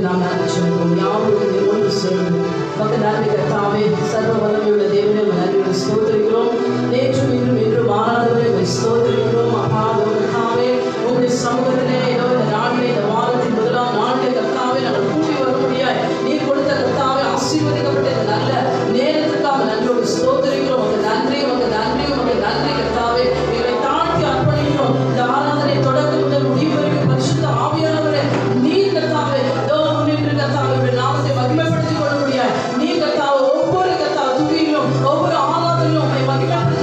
நாம் நன்றி சொல்கிறோம். யாரும் ஒன்று சேர்ந்து மக்கள் நன்றி கர்த்தாவே, சர்வ வல்லமையுள்ள தேவனே நன்றியோடு ஸ்தோத்திரிக்கிறோம். நேற்றும் இன்றும் என்றும் மாறாதவரை ஸ்தோத்திரிக்கிறோம். அப்பா கர்த்தாவே, உங்களுடைய சமூகத்திலே ஏதோ இந்த நாளிலே, இந்த வாரத்தின் முதலாம் நாளிலே கர்த்தாவே நாங்கள் கூடி வர முடியாது. நீர் கொடுத்த கர்த்தாவே ஆசீர்வதிக்கப்பட்ட இந்த நல்ல நேரத்திற்காக நன்றியோடு ஸ்தோத்திரிக்கிறோம். உங்க நன்றி, உங்க நன்றி, உங்க நன்றி கர்த்தாவே. எங்களை தாழ்த்தி அர்ப்பணிக்கிறோம். இந்த ஆராதனை தொடக்கம் முதல் முடிவு வரைக்கும் பரிசுத்த ஆவியானவரே நீர் கர்த்தாவே முன்னின்று கர்த்தாவே உடைய நாமத்தை மகிமைப்படுத்திக் கொள்ள முடியாது. நீர் கர்த்தாவே ஒவ்வொரு கர்த்தாவே துதியிலும் ஒவ்வொரு ஆராதனையிலும் உம்மை மகிமைப்படுத்த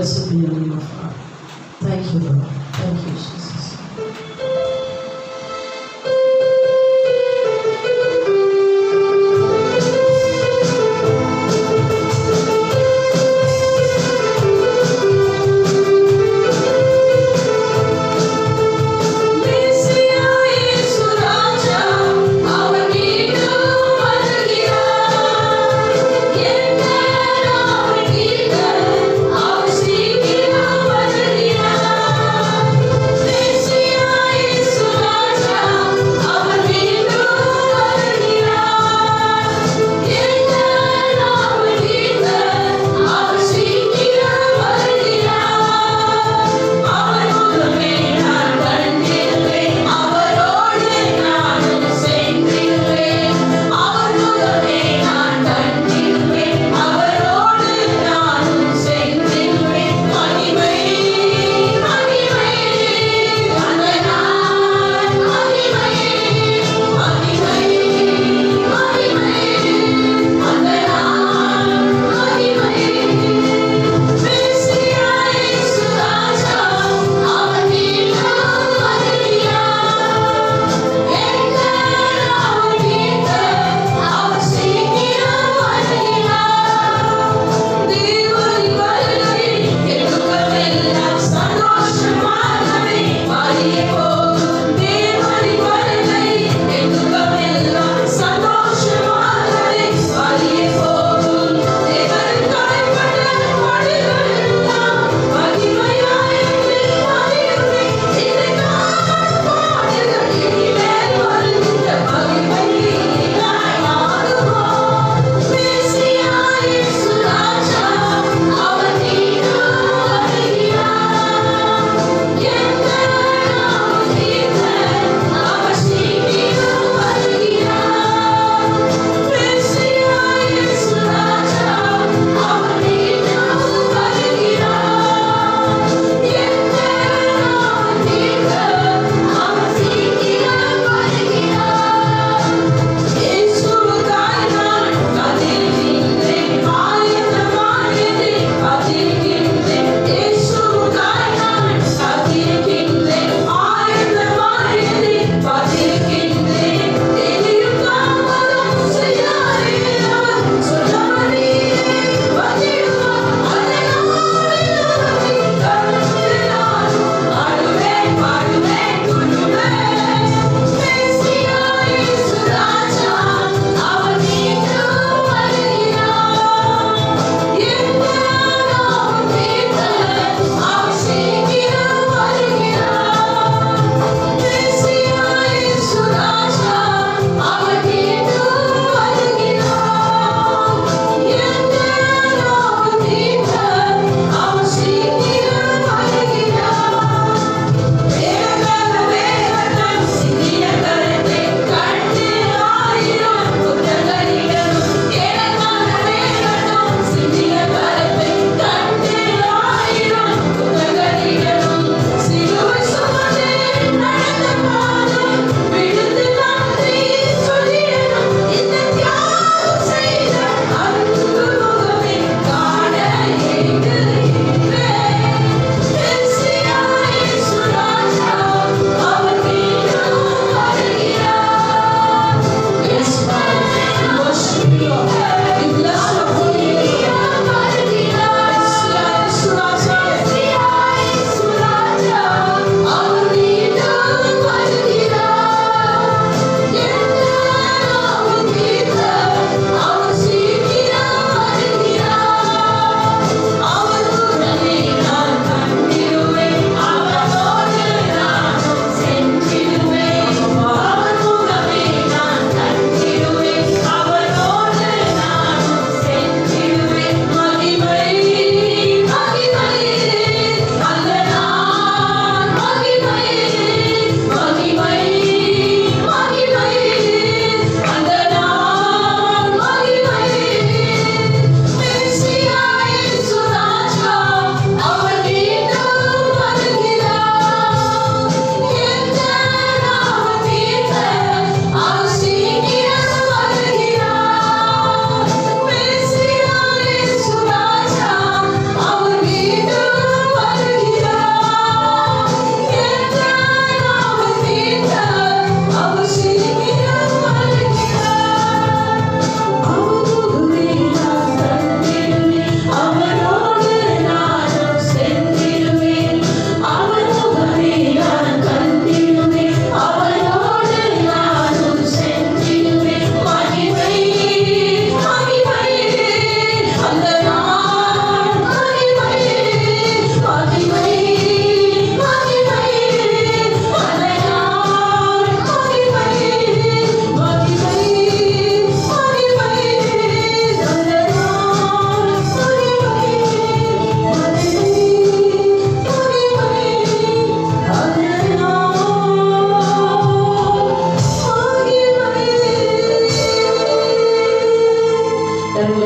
Blessed be your name, Father. Thank you, Lord. Thank you, Jesus. அவர் சீக்கிரம் வருகிறார்.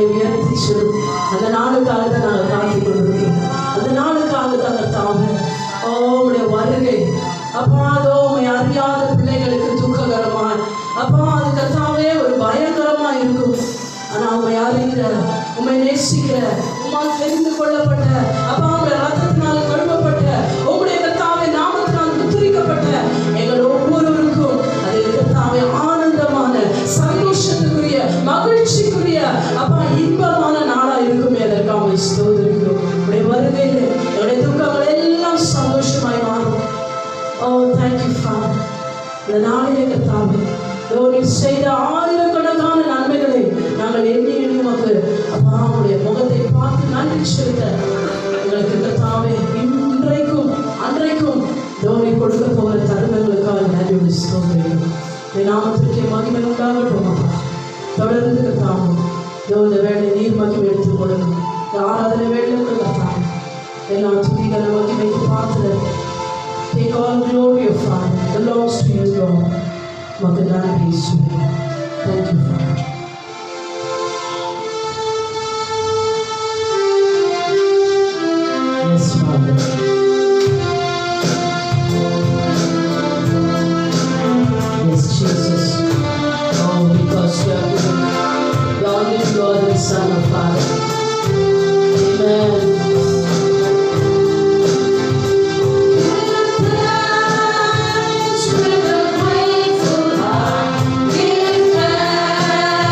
எங்களை உயர்த்தி செல்லும் அந்த நாளுக்காக தான் நாங்கள் காத்துக் கொண்டிருக்கிறோம். அந்த நாளுக்காக தான் கர்த்தாவே உம்முடைய வருகை அப்பா அதோ உம்மை அறியாத பிள்ளைகளுக்கு துக்ககரமாய் அப்பா அது கர்த்தாவே ஒரு பயங்கரமா இருக்கும். ஆனா உம்மை அறிகிற உம்மை நேசிக்கிற உம்மால் தெரிந்து கொள்ளப்பட்ட அப்பா உம்முடைய ரத்தத்தினால் கழுவப்பட்ட உம்முடைய கர்த்தாவே நாமத்தினால் முத்திரிக்கப்பட்ட எங்கள் ஒவ்வொருவருக்கும் அது கர்த்தாவே ஆனந்தமான சந்தோஷத்துக்குரிய மகிழ்ச்சிக்குரிய அப்பா இன்பமான நாளா இருக்குமே. அதற்காக ஸ்தோத்திரிக்கிறோம். உடைய வருகையில் என்னுடைய துக்கங்கள் எல்லாம் சந்தோஷமாய் மாறும். Thank you, Father. இந்த நாளிலே கர்த்தாவே நீர் செய்த ஆயிரக்கணக்கான நன்மைகளை நாங்கள் எண்ணி உமக்கு அப்பா உடைய முகத்தை பார்த்து நன்றி செலுத்த எங்களுக்கு கர்த்தாவே இன்றைக்கும் அன்றைக்கும் தோனி கொடுக்க போகிற தருணங்களுக்காக நன்றி ஸ்தோத்திரிக்கிறோம். இந்த நாமத்திற்கே மகிமை உண்டாகட்டும். தொடர்ந்து கர்த்தாவே இந்த வேலை நீர் மகிமை எடுத்துக் கொடுங்க. இந்த ஆராதனை வேலை கர்த்தாவே எல்லா துதிகளை மகிமைக்கு பார்த்து take all glory of Father belongs to you, Lord. Magandang praise to you. Thank you, Father. Yes, Father. Yes, Jesus. Because you are good. God is Lord and Son of Father. Amen. With a grateful heart, give thanks.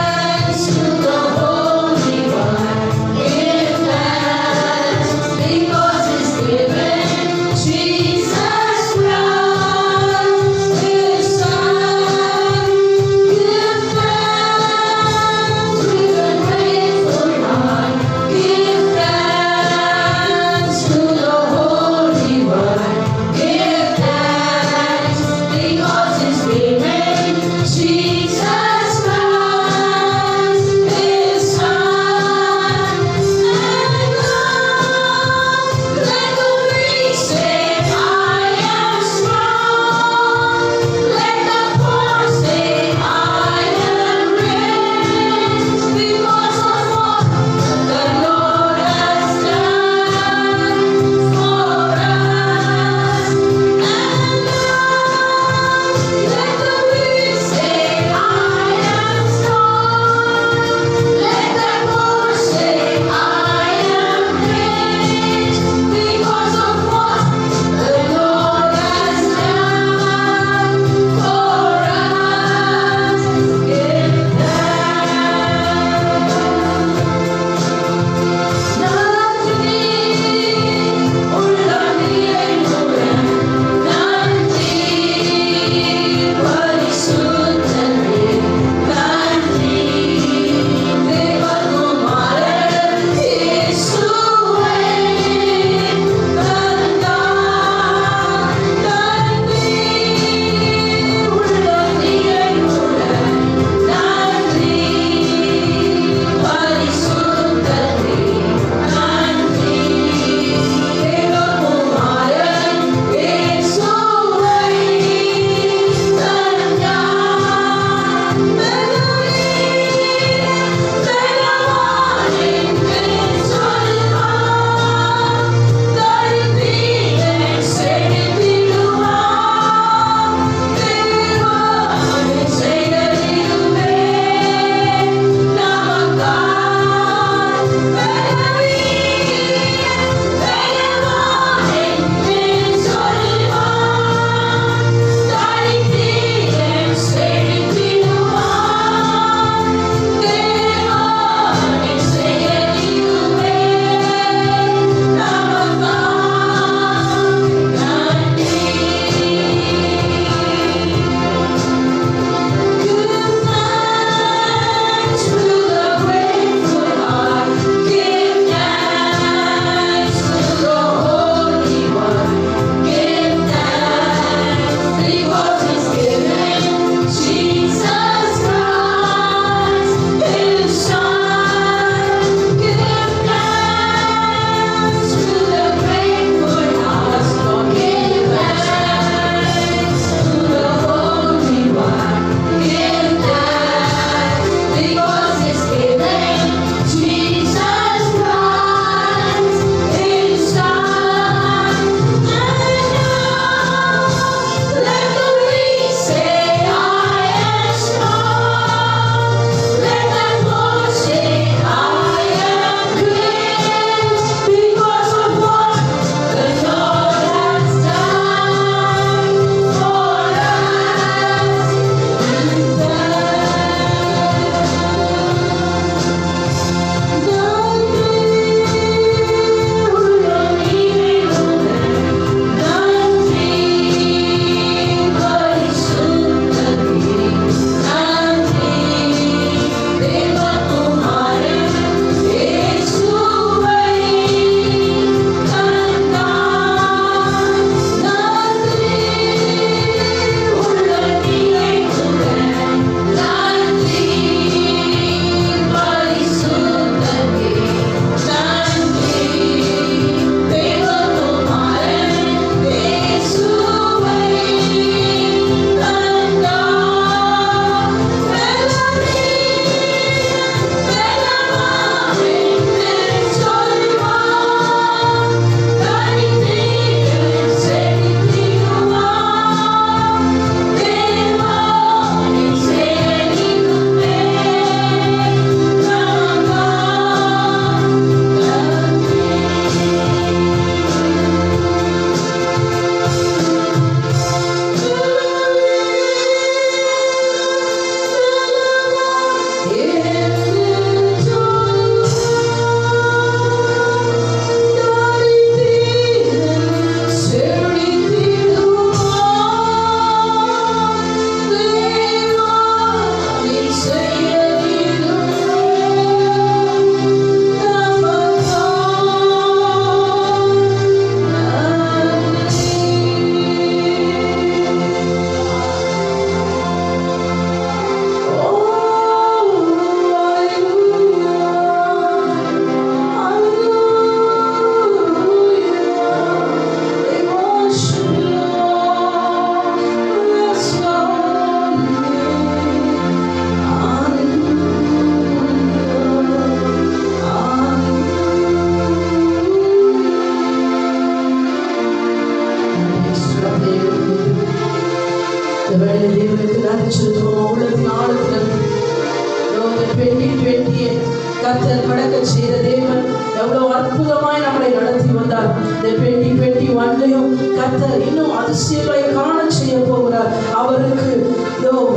கடக்க செய்த தேவன் எவ்வளவு அற்புதமாய் நம்மளை நடத்தி வந்தார். இந்த 2021 கர்த்தர் இன்னும் அதிசயங்களை காண செய்ய போகிறார். அவருக்கு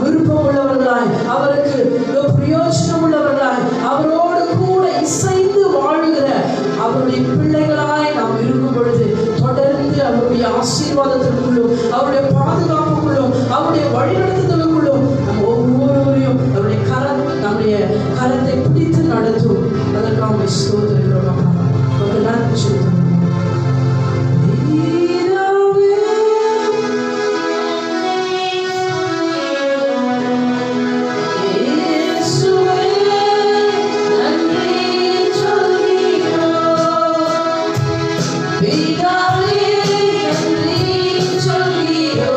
விருப்பம் உள்ளவர்களாய், அவருக்கு பிரயோஜனம் உள்ளவர்களாய், அவரோடு கூட இசைந்து வாழுகிற அவருடைய பிள்ளைகளாய் நாம் இருக்கும் பொழுது தொடர்ந்து அவருடைய ஆசீர்வாதத்திற்குள்ளும், அவருடைய பாதுகாப்புக்குள்ளும், அவருடைய வழிநடத்துதலுக்குள்ளும் நம் ஒவ்வொருவரையும் நம்முடைய கரத்தை பிடித்து நடத்தும். அதற்காக ஸ்தோத்திரிக்கிறோம். ஒரு நன்றி சொல்லுங்கள். Be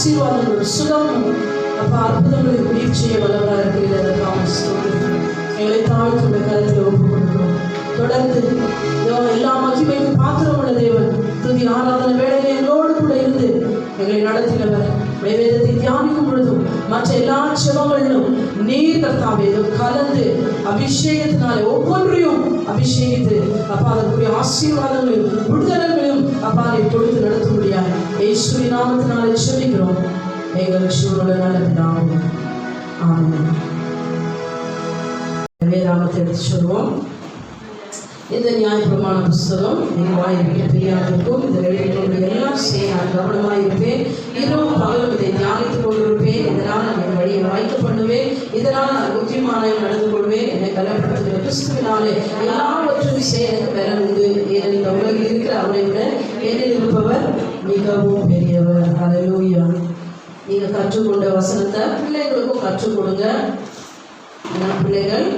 ஆசீர்வாதங்களும் சுகமும் அப்பா அற்புதங்களுக்கு உயிர் செய்ய வல்லவராக இருக்கிறது. எங்களை தாழ்த்துடைய கருத்தில் ஒப்பு கொடுக்கிறோம். தொடர்ந்து எல்லா மகிமைக்கும் பாத்திரம் உள்ள தேவன் துதி ஆராதனை வேளையிலே எங்களோடு கூட இருந்து எங்களை நடத்தினவர். வேதத்தை தியானிக்கும் பொழுதும் மற்ற எல்லா செவங்களிலும் நீர் கர்த்தாவே கலந்து அபிஷேகத்தினாலே ஒவ்வொன்றையும் அபிஷேகித்து அப்பா அதற்குரிய ஆசீர்வாதங்களையும் விடுதலைகளையும் அப்பா அதை கொடுத்து நடத்த முடியாது. இயேசுவின் நாமத்தினாலே சொல்லிக்கிறோம் எங்கள் சூழல நல்ல ஆமென். வேதாகமத்தை எடுத்து சொல்லுவோம். இந்த நியாயப்பிரமாண புஸ்தகம் நீங்கள் வாய்ப்பு தெரியாதற்கும் இதை எழுதிக்கொண்டு எல்லாம் செய்ய நான் கவனமாக இருப்பேன். இரவும் பகலும் இதை தியானித்துக் கொண்டிருப்பேன். இதனால் நான் என் வழியை வாய்க்க பண்ணுவேன். இதனால் நான் புத்திமானாய் நடந்து கொள்வேன். என்னை பலப்படுத்துகிற கிறிஸ்துவினாலே எல்லாவற்றையும் செய்ய எனக்கு பலன் உண்டு. ஏனெனில் இந்த உலகில் இருக்கிற அவரை விட என்னில் இருப்பவர் மிகவும் பெரியவர். ஹல்லேலூயா. நீங்கள் கற்றுக்கொண்ட வசனத்தை பிள்ளைகளுக்கும் கற்றுக் கொடுங்க. பிள்ளைகள்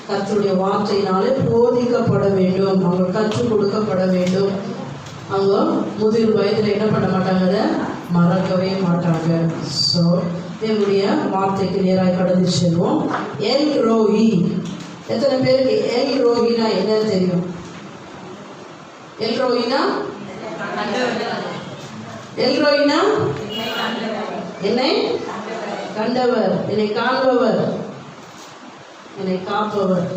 கர்த்தருடைய வார்த்தையினாலே போதிக்கப்பட வேண்டும். அவங்க கற்றுக் கொடுக்கப்பட வேண்டும். அவங்க முதிர் வயதில் என்ன பண்ண மாட்டாங்க, அதை மறக்கவே மாட்டாங்க. ஸோ தேவனுடைய வார்த்தைக்கு நேராக கடந்து செல்வோம். எல் ரோஹி. எத்தனை பேருக்கு எல் ரோஹினா என்னன்னு தெரியும்? எல் ரோஹினா என்னை கண்டவர், என்னை காண்பவர், என்னை காப்பவர்.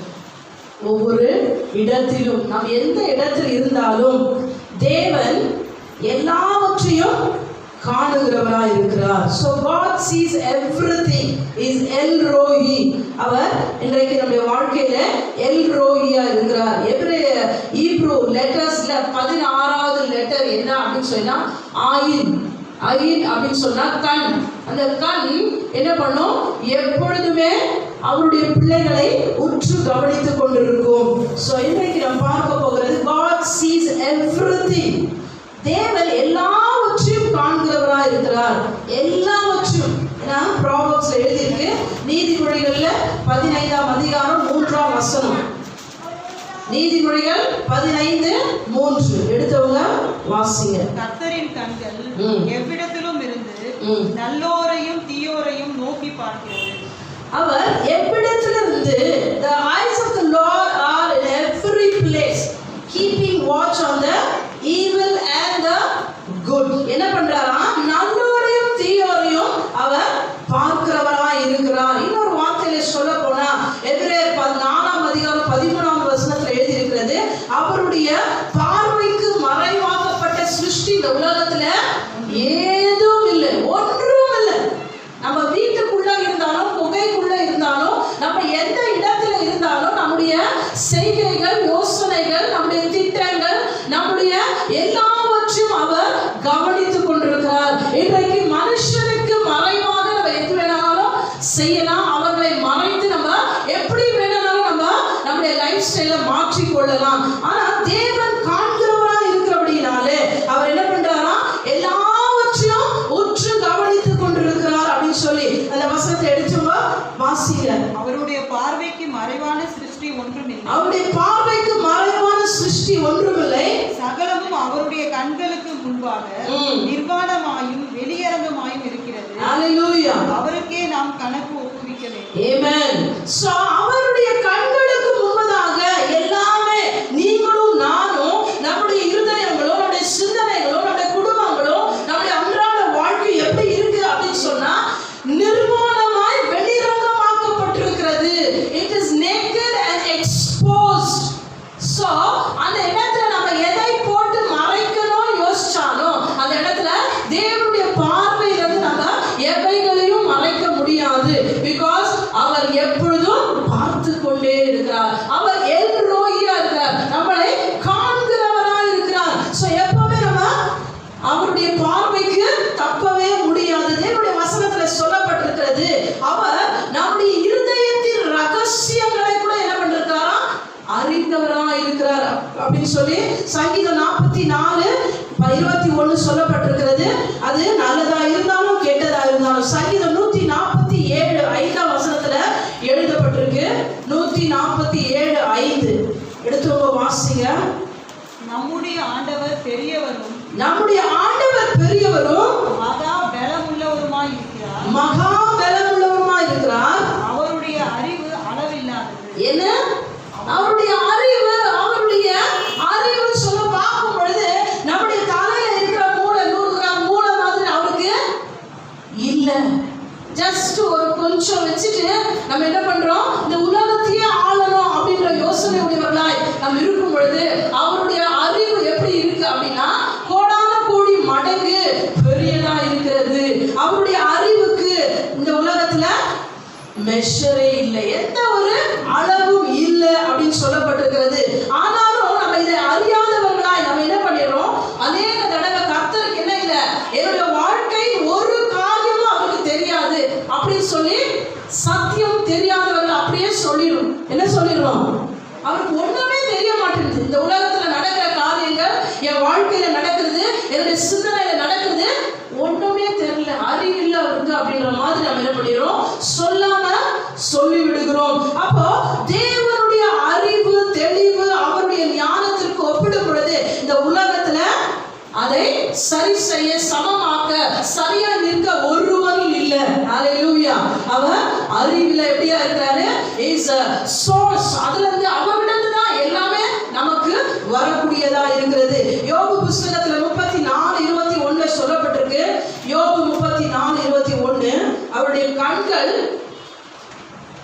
ஒவ்வொரு இடத்திலும் நாம் எந்த இடத்தில் இருந்தாலும் தேவன் எல்லாவற்றையும் காணுகிறவராய் இருக்கிறார். So God sees everything is El Rohi. அவர் இன்றைக்கு நம்முடைய வாழ்க்கையில எல் ரோஹியா இருக்கிறார். ஹீப்ரு லெட்டர்ஸ்ல 16வது லெட்டர் என்ன அப்படின்னு சொன்னா ஆயின். ஆயின் அப்படின்னு சொன்னா கண். அந்த கண் என்ன பண்ணும்? எப்பொழுதுமே அவருடைய பிள்ளைகளை உற்று கவனித்துக் கொண்டிருக்கும். ஸோ இன்றைக்கு நாம் பார்க்க போகிறது God sees everything. தேவன் எல்லாவற்றையும் காண்கிறவராக இருக்கிறார். எல்லாவற்றையும். ஏன்னா ப்ராவர்ப்ஸ்ல எழுதியிருக்கு, நீதிமொழிகள்ல 15ஆம் அதிகாரம் 3ஆம் வசனம். நீதிமொழிகள் 15:3 எடுத்தவங்க வாசிங்க. கர்த்தரின் கண்கள் எவ்விடத்திலும் இருந்து நல்லோரையும் தீயோரையும் நோக்கி பார்க்கிறது. அவர் எவ்விடத்திலிருந்து the eyes of the Lord are in every place keeping watch on the evil and the good. என்ன பண்றாரா? நல்லோரையும் தீயோரையும் அவர் பார்க்கிறவராய் இருக்கிறார். இன்னொரு வார்த்தையில சொல்ல போனா எபிரேயர் 4ஆம் அதிகாரம் 13ஆம் வசனத்துல எழுதி இருக்கிறது, அவருடைய பார்வைக்கு மறைவாக்கப்பட்ட சிருஷ்டி இந்த உலகத்துல ஏதும் இல்லை, ஒன்றும் இல்லை. நம்ம வீட்டுக்குள்ள இருந்தாலும் புகைக்குள்ள இருந்தாலும் நம்ம எந்த இடத்துல இருந்தாலும் நம்முடைய செய்கைகள், யோசனைகள், நம்முடைய திட்டங்கள், நம்முடைய எல்லாவற்றையும் அவர் கவனித்துக் கொண்டிருக்கிறார். இன்றைக்கு மனுஷனுக்கு மறைவாக நம்ம எது வேணாலும் செய்யலாம். அவர்களை மறைத்து நம்ம எப்படி வேணாலும் நம்ம நம்முடைய லைஃப் ஸ்டைலை மாற்றிக் கொள்ளலாம். ஆனா தேவன் காண்கிறவராக இருக்கிறபடினாலே அவர் என்ன பண்றாரா? எல்லாவற்றையும் உற்று கவனித்துக் கொண்டிருக்கிறார் அப்படின்னு சொல்லி அந்த வசனத்தை எடுத்து வாசிங்க. அவருடைய பார்வைக்கு மறைவான சிருஷ்டி ஒன்றுமில்லை. அவருடைய பார்வைக்கு மறைவான சிருஷ்டி ஒன்றுமில்லை. சகலமும் அவருடைய கண்களுக்கு முன்பாக நிர்வாணமாயும் வெளியரங்கமாயும் இருக்கிறது. ஹல்லேலூயா. அவருக்கே நாம் கணக்கு ஒப்புவிக்க வேண்டும். ஆமென். சோ அவருடைய கண்களுக்கு முன்பதாக எல்லாமே நீங்களும் நானும் நம்முடைய இருதயங்களோ, நம்முடைய சிந்தனைகளோ, நம்முடைய குடும்பங்களோ, நம்முடைய அன்றாட வாழ்க்கை எப்படி இருக்கு அப்படின்னு சொன்னா நிர்வாணமாய் வெளிரங்கமாக்கப்பட்டிருக்கிறது. It is naked and exposed. So அந்த இடத்துல நம்ம எதை போட்டு மறைக்கணும்னு யோசிச்சாலும் அந்த இடத்துல தேவனுடைய பார்வையிலிருந்து நம்ம எவைகளையும் மறைக்க முடியாது. பிகாஸ் அவர் எப்பொழுதும் பார்த்து கொண்டே இருக்கிறார். அவர் எல் ரோஹியா இருக்கிறார், நம்மளை காண்கிறவராய் இருக்கிறார். ஸோ எப்பவுமே நம்ம அவருடைய பார்வைக்கு தப்பவே முடியாது. தேவனுடைய வசனத்துல சொல்லப்பட்டிருக்கிறது, அவர் நம்முடைய இருதயத்தின் ரகசியங்களை கூட என்ன பண்ணிருக்காரா? அறிந்தவராய் இருக்கிறார் அப்படின்னு சொல்லி சங்கீதம் 44:21 சொல்லப்பட்டிருக்கிறது. அது நல்லதா இருந்தாலும் கெட்டதா இருந்தாலும். சங்கீதம் 147:5ஆம் வசனத்துல எழுதப்பட்டிருக்கு. 147:5 எடுத்து வாசிங்க. நம்முடைய ஆண்டவர் பெரியவரும் நம்முடைய ஆண்டவர் பெரியவரும் மகா பலமுள்ள உள்ளவருமாய் இருக்கிறார். மகா பலமுள்ளவருமாய் இருக்கிறார். அவருடைய அறிவு அளவில்லாதது. என்ன? அவருடைய அறிவு, அவருடைய அறிவு சொல்ல பார்க்கும் பொழுது நம்முடைய தலையில இருக்கிற மூளை 100 கிராம் மூளை மாதிரி அவருக்கு இல்ல. ஜஸ்ட் ஒரு கொஞ்சம் வச்சுட்டு நம்ம என்ன பண்றோம், இந்த உலகத்தையே ஆளணும் அப்படின்ற யோசனை உடையவர்களாய் நம்ம இருக்கும் பொழுது அவருடைய அறிவு எப்படி இருக்கு அப்படின்னா கோடான கோடி மடங்கு பெரியதா இருக்கிறது. அவருடைய அறிவுக்கு இந்த உலகத்துல மெஷரே இல்லை, எந்த ஒரு அளவும் இல்லை அப்படின்னு சொல்லப்பட்டிருக்கிறது. ஆனாலும் நம்ம இதை அறியாதவர்களாய் நம்ம என்ன பண்ணிடுறோம், அநேக தடவை கர்த்தருக்கு என்ன இல்லை, என்னுடைய வாழ்க்கை ஒரு காரியமும் அவருக்கு தெரியாது அப்படின்னு சொல்லி சத்தியம் தெரியாதவர்கள் அப்படியே சொல்லிடும். என்ன சொல்லிடுறோம், அவருக்கு ஒண்ணுமே தெரிய மாட்டேங்குது. இந்த உலகத்துல நடக்கிற காரியங்கள், என் வாழ்க்கையில நடக்கிறது, என்னுடைய சிந்தனையில நடக்கிறது ஒண்ணுமே தெரியல, அறிவில்லை அவருக்கு அப்படின்ற மாதிரி நம்ம என்ன பண்ணிடுறோம், சொல்லாம சொல்லி விடுகிறோம். அப்போ தேவனுடைய அறிவு தெளிவு அவருடைய ஞானத்திற்கு ஒப்பிடும் பொழுது இந்த உலகத்துல அதை சரி செய்ய சமமாக்க சரியா நிற்க ஒருவரும் இல்லை. ஹல்லேலூயா. அவர் அறிவில எப்படியா இருக்கிறாரு, இஸ் a source. அதுல இருந்து அவரிடந்து தான் எல்லாமே நமக்கு வரக்கூடியதா இருக்கிறது. யோபு புத்தகத்துல 34:21 சொல்லப்பட்டிருக்கு. யோபு 34:21 அவருடைய கண்கள்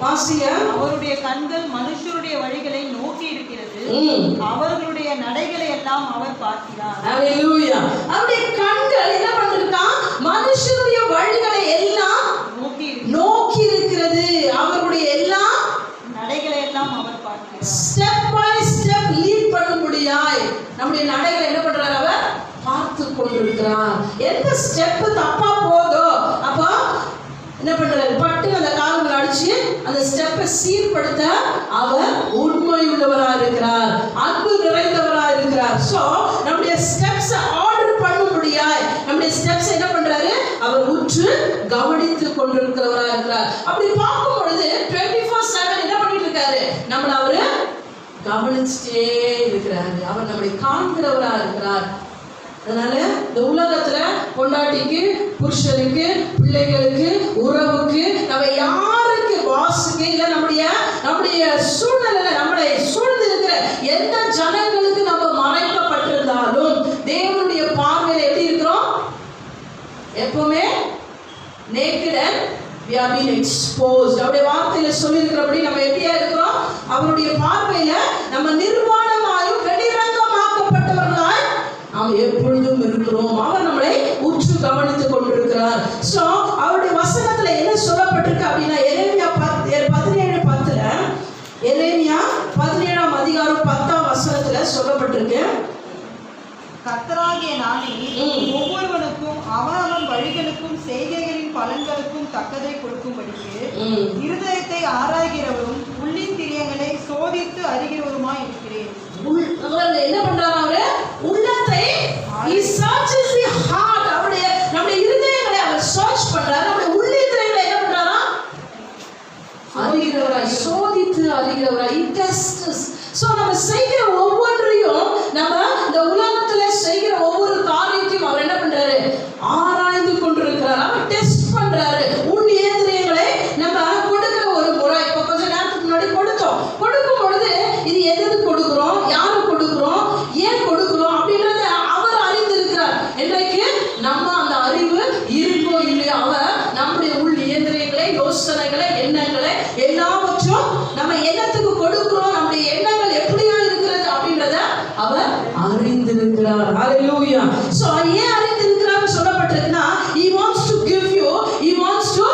வாசிங்க. அவருடைய கண்கள் மனுஷருடைய வழிகளை நோக்கி இருக்கிறது, அவர்களுடைய நடைகளை எல்லாம் அவர் பார்க்கிறார். ஹல்லேலூயா. அவருடைய கண்கள் என்ன பண்ணிருக்கான், மனுஷருடைய வழிகளை எல்லாம் நோக்கி இருக்கிறது, அவருடைய எல்லா நடைகளை எல்லாம் அவர் பார்க்கிறார். ஸ்டெப் பை ஸ்டெப் லீட் பண்ணும்படியாய் நம்முடைய நடைகளை என்ன பண்றார், அவர் பார்த்து கொண்டிருக்கிறார். எந்த ஸ்டெப் தப்பா போதோ அப்போ என்ன பண்றாரு, பட்டு அந்த கால்கள் அடிச்சு அந்த ஸ்டெப்பை சீர்படுத்த அவர் உண்மையுள்ளவராக இருக்கிறார், அன்பு நிறைந்தவராக இருக்கிறார். சோ நம்முடைய ஸ்டெப்ஸ் ஆர்டர் பண்ணும்படியாய் நம்முடைய ஸ்டெப்ஸ் என்ன பண்றாரு, அவர் உற்று கவனித்து கொண்டிருக்கிறவராக இருக்கிறார். அப்படி பார்க்கும் பொழுது 24/7 என்ன பண்ணிட்டு இருக்காரு, நம்மள அவரு கவனிச்சுட்டே இருக்கிறாரு. அவர் நம்மளை காண்கிறவராக இருக்கிறார். அதனால இந்த உலகத்துல பொண்டாட்டிக்கு, புருஷனுக்கு, பிள்ளைகளுக்கு, உறவுக்கு, நம்ம யாருக்கு, பாஸுக்கு, இல்ல நம்முடைய சூழ்நிலையில நம்மளை சூழ்ந்து இருக்கிற எந்த ஜனங்களுக்கு நம்ம மறைக்கப்பட்டிருந்தாலும் தேவனுடைய பார்வையில எப்படி இருக்கிறோம், எப்பவுமே naked and we are being exposed. அவருடைய வார்த்தையில சொல்லி இருக்கிறபடி நம்ம எப்படியா இருக்கிறோம், அவருடைய பார்வையில நம்ம நிர்வாணமாயும் வெளிரங்கமாக்கப்பட்டவர்களாய் நாம் எப்பொழுதும் இருக்கிறோம். அவர் நம்மளை உற்று கவனித்துக் கொண்டிருக்கிறார். சோ அவருடைய வசனத்துல என்ன சொல்லப்பட்டிருக்கு அப்படின்னா எரேமியா 17:10 எரேமியா 17ஆம் அதிகாரம் 10ஆம் வசனத்துல சொல்லப்பட்டிருக்கு, கர்த்தராகிய நானே ஒவ்வொருவனுக்கும் அவனவன் வழிகளுக்கும் செய்கைகளின் பலன்களுக்கும் தக்கதை கொடுக்கும்படிக்கு இருதயத்தை ஆராய்கிறவரும் உள்ளின் திரியங்களை சோதித்து அறிகிறவருமாய் இருக்கிறேன். என்ன பண்றாரு, அவரு உள்ளத்தை he searches the heart. அவருடைய நம்முடைய இருதயங்களை அவர் சர்ச் பண்றாரு. நம்முடைய உள்ளிருதயங்களை என்ன பண்றாரா, அறிகிறவராய், சோதித்து அறிகிறவராய், he tests. சோ நம்ம செய்கிற ஒவ்வொன்றையும், நம்ம இந்த உலகத்துல செய்கிற ஒவ்வொரு காரியத்தையும் அவர் என்ன பண்றாரு, ஆராய்ந்து கொண்டிருக்கிறார். அவர் டெஸ்ட் பண்றாரு. உள்ளிருதயங்களை நம்ம கொடுக்கிற ஒரு முறை, இப்போ கொஞ்ச நேரத்துக்கு முன்னாடி கொடுக்கும் பொழுது இது எது கொடுக்கிறோம், யாரு கொடுக்கிறோம், ஏன் கொடுக்கிறோம் அப்படின்றத அவர் அறிந்திருக்கிறார். இன்றைக்கு நம்ம அந்த அறிவு இருக்கோ இல்லையோ, அவர் நம்முடைய உள் இயந்திரங்களை, யோசனைகளை, எண்ணங்களை எல்லாவற்றும் நம்ம எண்ணத்துக்கு கொடுக்கிறோம், நம்முடைய எண்ணங்கள் எப்படியா இருக்கிறது அப்படின்றத அவர் அறிந்திருக்கிறார். ஹல்லேலூயா. சோ ஏன் அறிந்திருக்கிறார் சொல்லப்பட்டிருக்குன்னா, he wants to give you, he wants to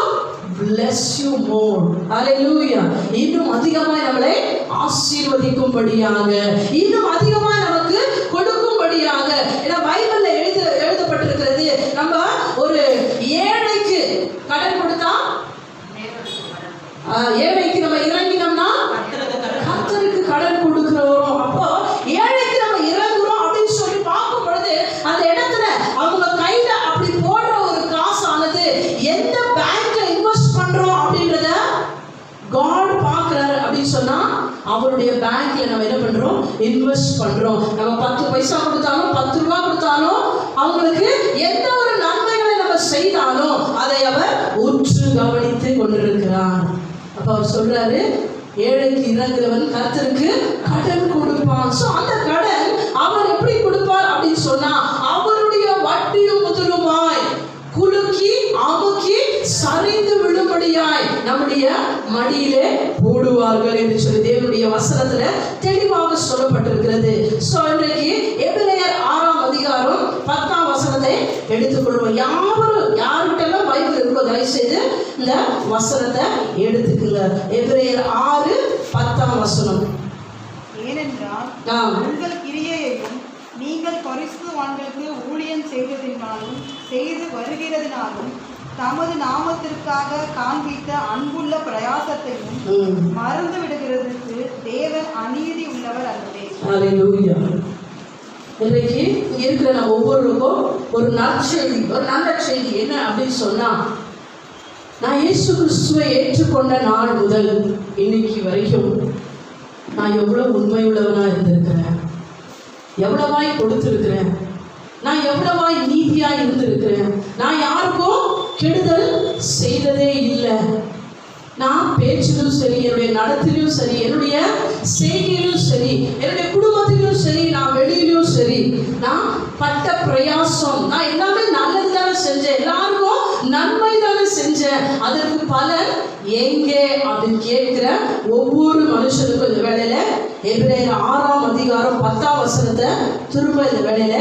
bless you more. ஹல்லேலூயா. இன்னும் அதிகமாய் நம்மளை ஆசீர்வதிக்கும்படியாக, இன்னும் அதிகமாய் நமக்கு கொடுக்கும்படியாக. ஏன்னா பைபிள்ல எழுதப்பட்டிருக்கிறது, நம்ம ஒரு ஏழைக்கு கடன் கொடுத்தா, ஏழைக்கு நம்ம இறங்கினோம்னா கர்த்தருக்கு கடன் கொடுக்கிறோம். அப்போ ஏழைக்கு நம்ம இறங்குறோம் அப்படின்னு சொல்லி பார்க்கும் பொழுது அந்த இடத்துல அவங்க கையில அப்படி போடுற ஒரு காசானது எந்த பேங்க்ல இன்வெஸ்ட் பண்றோம் அப்படின்றத காட் பார்க்கிறாரு. அப்படின்னு சொன்னா அவருடைய பேங்க்ல நம்ம என்ன பண்றோம், இன்வெஸ்ட் பண்றோம். நம்ம 10 பைசா கொடுத்தாலும் 10 ரூபாய் கொடுத்தாலும் அவங்களுக்கு எந்த ஒரு நன்மைகளை நம்ம செய்தாலும் செய்கிறானோ அதை அவர் உற்று கவனித்து கொண்டிருக்கிறார். அப்ப அவர் சொல்றாரு, ஏழைக்கு இறங்குறவன் கர்த்தருக்கு கடன் கொடுப்பான். சோ அந்த கடன் அவர் எப்படி கொடுப்பார் அப்படின்னு சொன்னா, அவருடைய வட்டியும் முதலுமாய் குலுக்கி அமுக்கி சரிந்து விழும்படியாய் நம்முடைய மடியிலே போடுவார்கள் என்று சொல்லி தேவனுடைய வசனத்துல தெளிவாக சொல்லப்பட்டிருக்கிறது. சோ இன்றைக்கு எபிரேயர் 6ஆம் அதிகாரம் 10ஆம் வசனத்தை எடுத்துக்கொள்வோம். யாருக்கெல்லாம் பைபிள் இருக்கோ தயவு செய்து இந்த வசனத்தை எடுத்துக்குங்க. எபிரேயர் 6:10ஆம் வசனம். ஏனென்றால் உங்கள் கிரியையையும் நீங்கள் பரிசுத்தவான்களுக்கு ஊழியம் செய்து வருகிறதினாலும் தமது நாமத்திற்காக காண்பித்த அன்புள்ள பிரயாசத்தையும் மறந்து விடுகிறதுக்கு தேவன் அநீதி உள்ளவர் அல்லவே. ஹல்லேலூயா. இன்றைக்கு இங்க இருக்கிற நம்ம ஒவ்வொருவருக்கும் ஒரு நற்செய்தி, ஒரு நல்ல செய்தி என்ன அப்படின்னு சொன்னா, நான் இயேசு கிறிஸ்துவை ஏற்றுக்கொண்ட நாள் முதல் இன்னைக்கு வரைக்கும் நான் எவ்வளவு உண்மையுள்ளவனா இருந்திருக்கிறேன், எவ்வளவாய் கொடுத்திருக்கிறேன், நான் எவ்வளவாய் நீதியா இருந்திருக்கிறேன், நான் யாருக்கும் கெடுதல் செய்ததே இல்லை. நான் பேச்சிலும் சரி, என்னுடைய நடத்திலும் சரி, என்னுடைய செய்கையிலும் சரி, என்னுடைய குடும்பத்திலும் சரி, நான் வெளியிலும் சரி, நான் பட்ட பிரயாசம், நான் எல்லாமே நல்லது தானே செஞ்சேன், எல்லாருக்கும் நன்மை தானே செஞ்சேன், அதற்கு பலன் எங்கே அப்படின்னு கேட்கிற ஒவ்வொரு மனுஷனுக்கும் இந்த வேளையில எபிரேயர் 6ஆம் அதிகாரம் 10ஆம் வசனத்தை திரும்ப இந்த வேளையில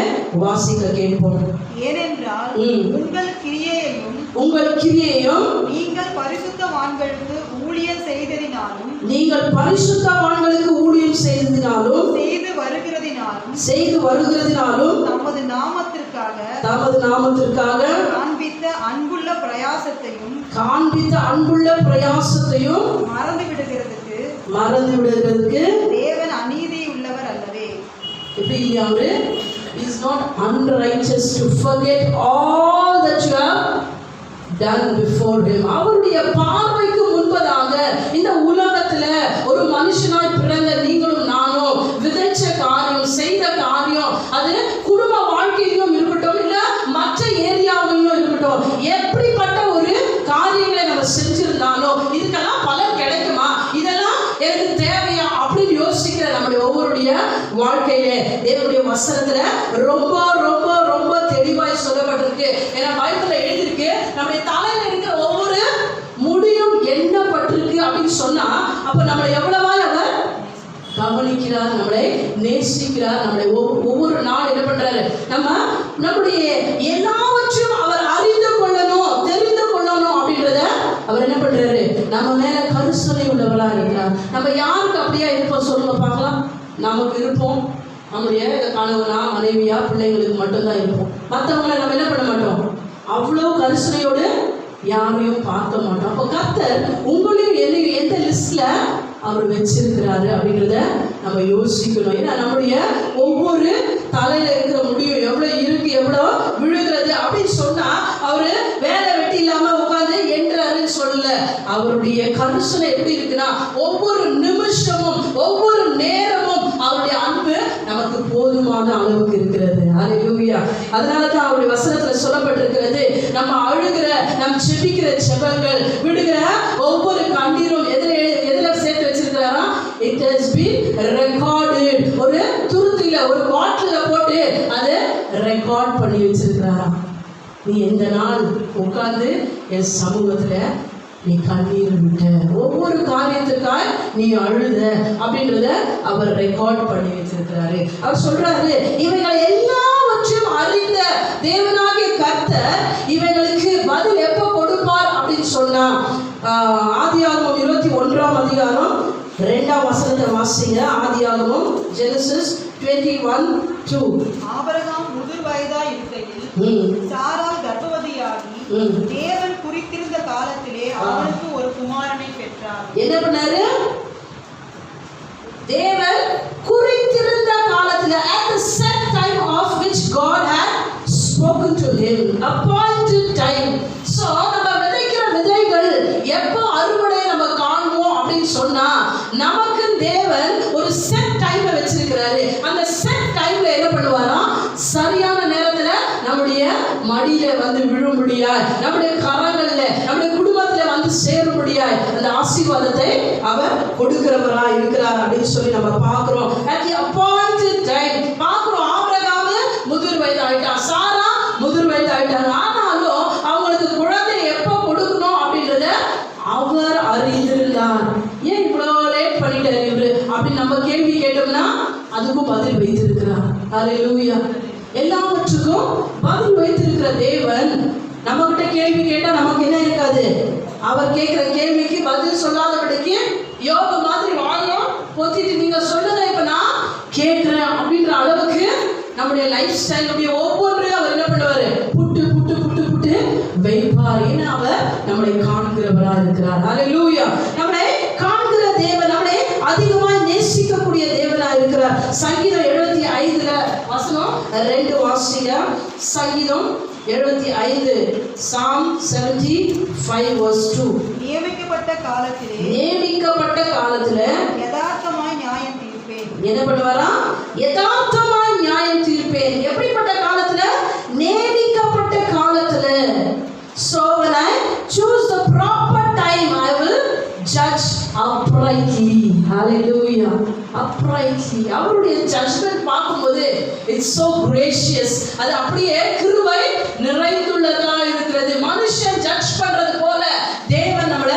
வாசிக்க கேட்போம். ஏனென்றால் உங்கள் கிரியையும் நீங்கள் பரிசுத்தவான்களுக்கு ஊழியம் செய்ததினாலும் செய்து வருகிறதினாலும் தமது நாமத்திற்காக காண்பித்த அன்புள்ள பிரயாசத்தையும் மறந்து விடுகிறதுக்கு தேவன் அநீதி உள்ளவர் அல்லவே. எப்படி அவரு is not unrighteous to forget all that you have done before him. அவருடைய பார்வைக்கு முன்பதாக இந்த உலகத்துல ஒரு மனுஷனாய் பிறந்த நீங்களும் நானும் விதைச்ச காரியம், செய்த காரியம், அது குடும்ப வாழ்க்கையிலும் இருக்கட்டும், இல்ல மற்ற ஏரியாவிலும் இருக்கட்டும், எப்படிப்பட்ட ஒரு காரியங்களை நம்ம செஞ்சிருந்தாலும் இதுக்கெல்லாம் பலன் கிடைக்குமா, இதெல்லாம் எனக்கு தேவையா அப்படின்னு யோசிக்கிற நம்முடைய ஒவ்வொருடைய வாழ்க்கையிலே தேவனுடைய வசனத்துல ரொம்ப ரொம்ப ரொம்ப தெளிவாய் சொல்லப்பட்டிருக்கு. ஏன்னா பைபிள்ல எழுதிருக்கு, நம்முடைய தலையில இருக்கிற ஒவ்வொரு முடியும் எண்ணப்பட்டிருக்கு அப்படின்னு சொன்னா, அப்ப நம்மளை எவ்வளவாய் அவர் கவனிக்கிறார், நம்மளை நேசிக்கிறார், நம்மளை ஒவ்வொரு நாள் என்ன பண்றாரு, நம்முடைய எல்லாவற்றையும் அவர் அறிந்து கொள்ளணும், தெரிந்து கொள்ளணும் அப்படின்றத அவர் என்ன பண்றாரு, நம்ம மேல கருசனை உள்ளவரா இருக்கிறார். நம்ம யாருக்கு அப்படியா இருப்போம் சொல்லுங்க பார்க்கலாம். நமக்கு இருப்போம், நம்முடைய கணவனா மனைவியா பிள்ளைங்களுக்கு மட்டும்தான் இருப்போம். மற்றவங்களை நம்ம என்ன பண்ண மாட்டோம், அவ்வளோ கருசனையோடு யாரையும் பார்க்க மாட்டோம். அப்போ கர்த்தர் உங்களையும் எந்த லிஸ்ட்ல அவர் வச்சிருக்கிறாரு அப்படின்றத நம்ம யோசிக்கணும். ஏன்னா நம்முடைய ஒவ்வொரு தலையில இருக்கிற முடியும் எவ்வளோ இருக்கு, எவ்வளோ விழுகிறது அப்படின்னு சொன்னா அவரு வேலை வெட்டி இல்லாம உட்காந்து என்றாருன்னு சொல்லல. அவருடைய கருசனை எப்படி இருக்குன்னா, ஒவ்வொரு நிமிஷமும் ஒவ்வொரு நேரமும் அவருடைய அன்பு நமக்கு போதுமான அளவுக்கு இருக்கிறது. ஹல்லேலூயா. அதனாலதான் அவருடைய வசனத்துல சொல்லப்பட்டிருக்கிறது, நம்ம அழுகிற, நம்ம செபிக்கிற செபங்கள், விடுகிற ஒவ்வொரு கண்ணீரும் எதிர சேர்த்து வச்சிருக்கிறாரா, it has been recorded. ஒரு துருத்தில ஒரு பாட்டில போட்டு அதை ரெக்கார்ட் பண்ணி வச்சிருக்கிறாரா. நீ எந்த நாள் உட்கார்ந்து என் சமூகத்துல நீ கண்ணீர் விட்ட, ஒவ்வொரு காரியத்துக்காக நீ அழுத அப்படின்றத அவர் ரெக்கார்ட் பண்ணி வச்சிருக்கிறாரு. அவர் சொல்றாரு, இவைகளை எல்லாவற்றையும் அறிந்த தேவனாகிய கர்த்தர் இவைகளுக்கு பதில் எப்ப கொடுப்பார் அப்படின்னு சொன்னா, ஆதியாகமம் 21ஆம் அதிகாரம் 2ஆம் வசனத்தை வாசிங்க. ஆதியாகமம் ஜெனசிஸ் 21:2. ஆபிரகாம் முதிர் வயதாய் இருக்கையில் சாராள் கர்ப்பவதியாகி தேவன் குறித்திருந்த காலத்திலே அவனுக்கு ஒரு குமாரனை பெற்றார். என்ன பண்ணாரு, தேவன் குறித்திருந்த காலத்துல, at the set time of which God had spoken to him, appointed time. So நம்ம விதைக்கிற விதைகள் எப்போ அறுவடை நம்ம காணுவோம் அப்படின்னு சொன்னா, நமக்கு தேவன் ஒரு செட் டைம் வச்சிருக்கிறாரு. அந்த செட் டைம்ல என்ன பண்ணுவாரா, சரியான நேரத்துல நம்முடைய மடியில வந்து விழும்படியாய், நம்முடைய கரங்கள்ல நம்முடைய குடும்பத்துல வந்து சேரும்படியாய் அந்த ஆசீர்வாதத்தை அவர் கொடுக்கிறவராய் இருக்கிறார் அப்படின்னு சொல்லி நம்ம பார்க்கிறோம். at the appointed time பார்க்கிறோம். ஆபிரகாம் முதிர் வயது ஆயிட்டான், சாரா முதிர் வயது ஆயிட்டாங்க. ஆனாலும் அவங்களுக்கு குழந்தை எப்போ கொடுக்கணும் அப்படின்றத அவர் அறிந்திருந்தார். ஏன் இவ்வளவு லேட் பண்ணிட்டாரு இவரு அப்படின்னு நம்ம கேள்வி கேட்டோம்னா அதுக்கும் பதில் வைத்திருக்கிறார். ஹல்லேலூயா. எல்லாவற்றுக்கும் பதில் வைத்திருக்கிற தேவன் நம்ம கிட்ட கேள்வி கேட்டா நமக்கு என்ன இருக்காது? அவர் கேட்கிற கேள்விக்கு பதில் சொல்லாதபடிக்கு யோபு மாதிரி வாழும் பொத்திட்டு நீங்க சொல்லுங்க இப்ப நான் கேட்கிறேன் அப்படின்ற அளவுக்கு நம்முடைய லைஃப் ஸ்டைல் நம்முடைய ஒவ்வொன்றையும் அவர் என்ன பண்ணுவாரு? புட்டு புட்டு புட்டு புட்டு வைப்பார். ஏன்னா அவர் நம்மளை காண்கிறவராக இருக்கிறார். ஹல்லேலூயா. நம்மளை காண்கிற தேவன், நம்மளை அதிகமாய் நேசிக்கக்கூடிய தேவனாக இருக்கிறார். சங்கீதம் 75 வசனம் 2 வாசிங்க. சங்கீதம் 75 Psalm 75 verse 2. நியமிக்கப்பட்ட காலத்திலே யதார்த்தமாய் நியாயம் தீர்ப்பேன். என்ன பண்ணுவாரா? யதார்த்தமாய் நியாயம் தீர்ப்பேன். எப்படிப்பட்ட காலத்துல? நியமிக்கப்பட்ட காலத்துல. So when I choose the proper time, I will judge uprightly. Hallelujah. Uprightly. அவருடைய ஜட்ஜ்மென்ட் பார்க்கும்போது it's so gracious. அது அப்படியே கிருபை நிறைந்துள்ளதா இருக்கிறது. மனுஷன் ஜட்ஜ் பண்றது போல தேவன் நம்மள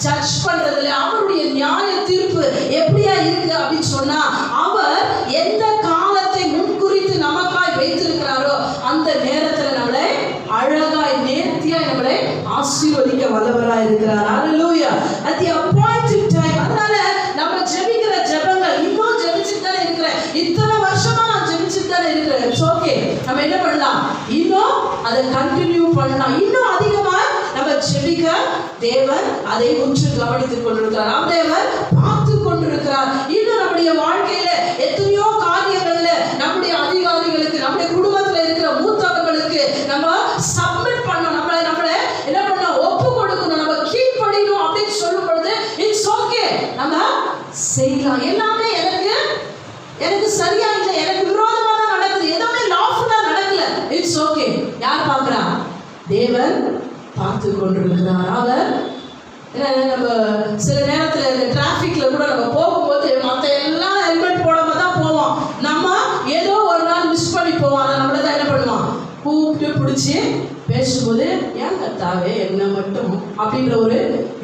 ஜட்ஜ் பண்றதுல அவருடைய நியாய தீர்ப்பு எப்படியா இருக்கு அப்படின்னு சொன்னா, அவர் எந்த காலத்தை முன்குறித்து நமக்காய் வைத்திருக்கிறாரோ அந்த நேரத்துல நம்மளை அழகாய் நேர்த்தியாய் நம்மளை ஆசீர்வதிக்க வல்லவராய் இருக்கிறார். ஹல்லேலூயா. at the appointed time. அதனால நம்ம ஜெபிக்கிற ஜெபங்கள் இன்னும் ஜெபிச்சுட்டு தானே இருக்கிறேன். இத்தனை வருஷமா நான் ஜெபிச்சுட்டு தானே இருக்கிறேன். It's okay. நம்ம என்ன பண்ணலாம்? இன்னும் அதை கண்டினியூ பண்ணலாம். இன்னும் அதிகமா நம்ம ஜெபிக்க தேவன் அதை உற்று கவனித்துக் கொண்டிருக்கிறார். தேவன் பார்த்து கொண்டிருக்கிறார். இன்னும் நம்முடைய வாழ்க்கையில எத்தனையோ காரியங்கள்ல நம்முடைய அதிகாரிகளுக்கு, நம்முடைய குடும்பத்துல இருக்கிற மூத்தவர்களுக்கு நம்ம சப்மிட் பண்ணணும். நம்மளை என்ன பண்ண ஒப்பு கொடுக்கணும், நம்ம கீழ்ப்படியணும் அப்படின்னு சொல்லும் பொழுது இட்ஸ் ஓகே, நம்ம செய்யலாம். எல்லாமே எனக்கு சரியா இல்லை, எனக்கு விரோதமா தான் நடக்குது, எதுவுமே லாஃபுல்லா நடக்கல, இட்ஸ் ஓகே. யார் பார்க்கிறா? தேவன் பார்த்து கொண்டிருக்கிறார். அவர் நம்ம சில நேரத்தில் இந்த டிராஃபிக்ல கூட நம்ம போகும்போது மற்ற எல்லாம் ஹெல்மெட் போடாம தான் போவோம். நம்ம ஏதோ ஒரு நாள் மிஸ் பண்ணி போவோம். அதை நம்மள தான் என்ன பண்ணுவோம்? கூப்பிட்டு பிடிச்சி பேசும்போது ஏன் கர்த்தாவே என்ன மட்டும் அப்படின்ற ஒரு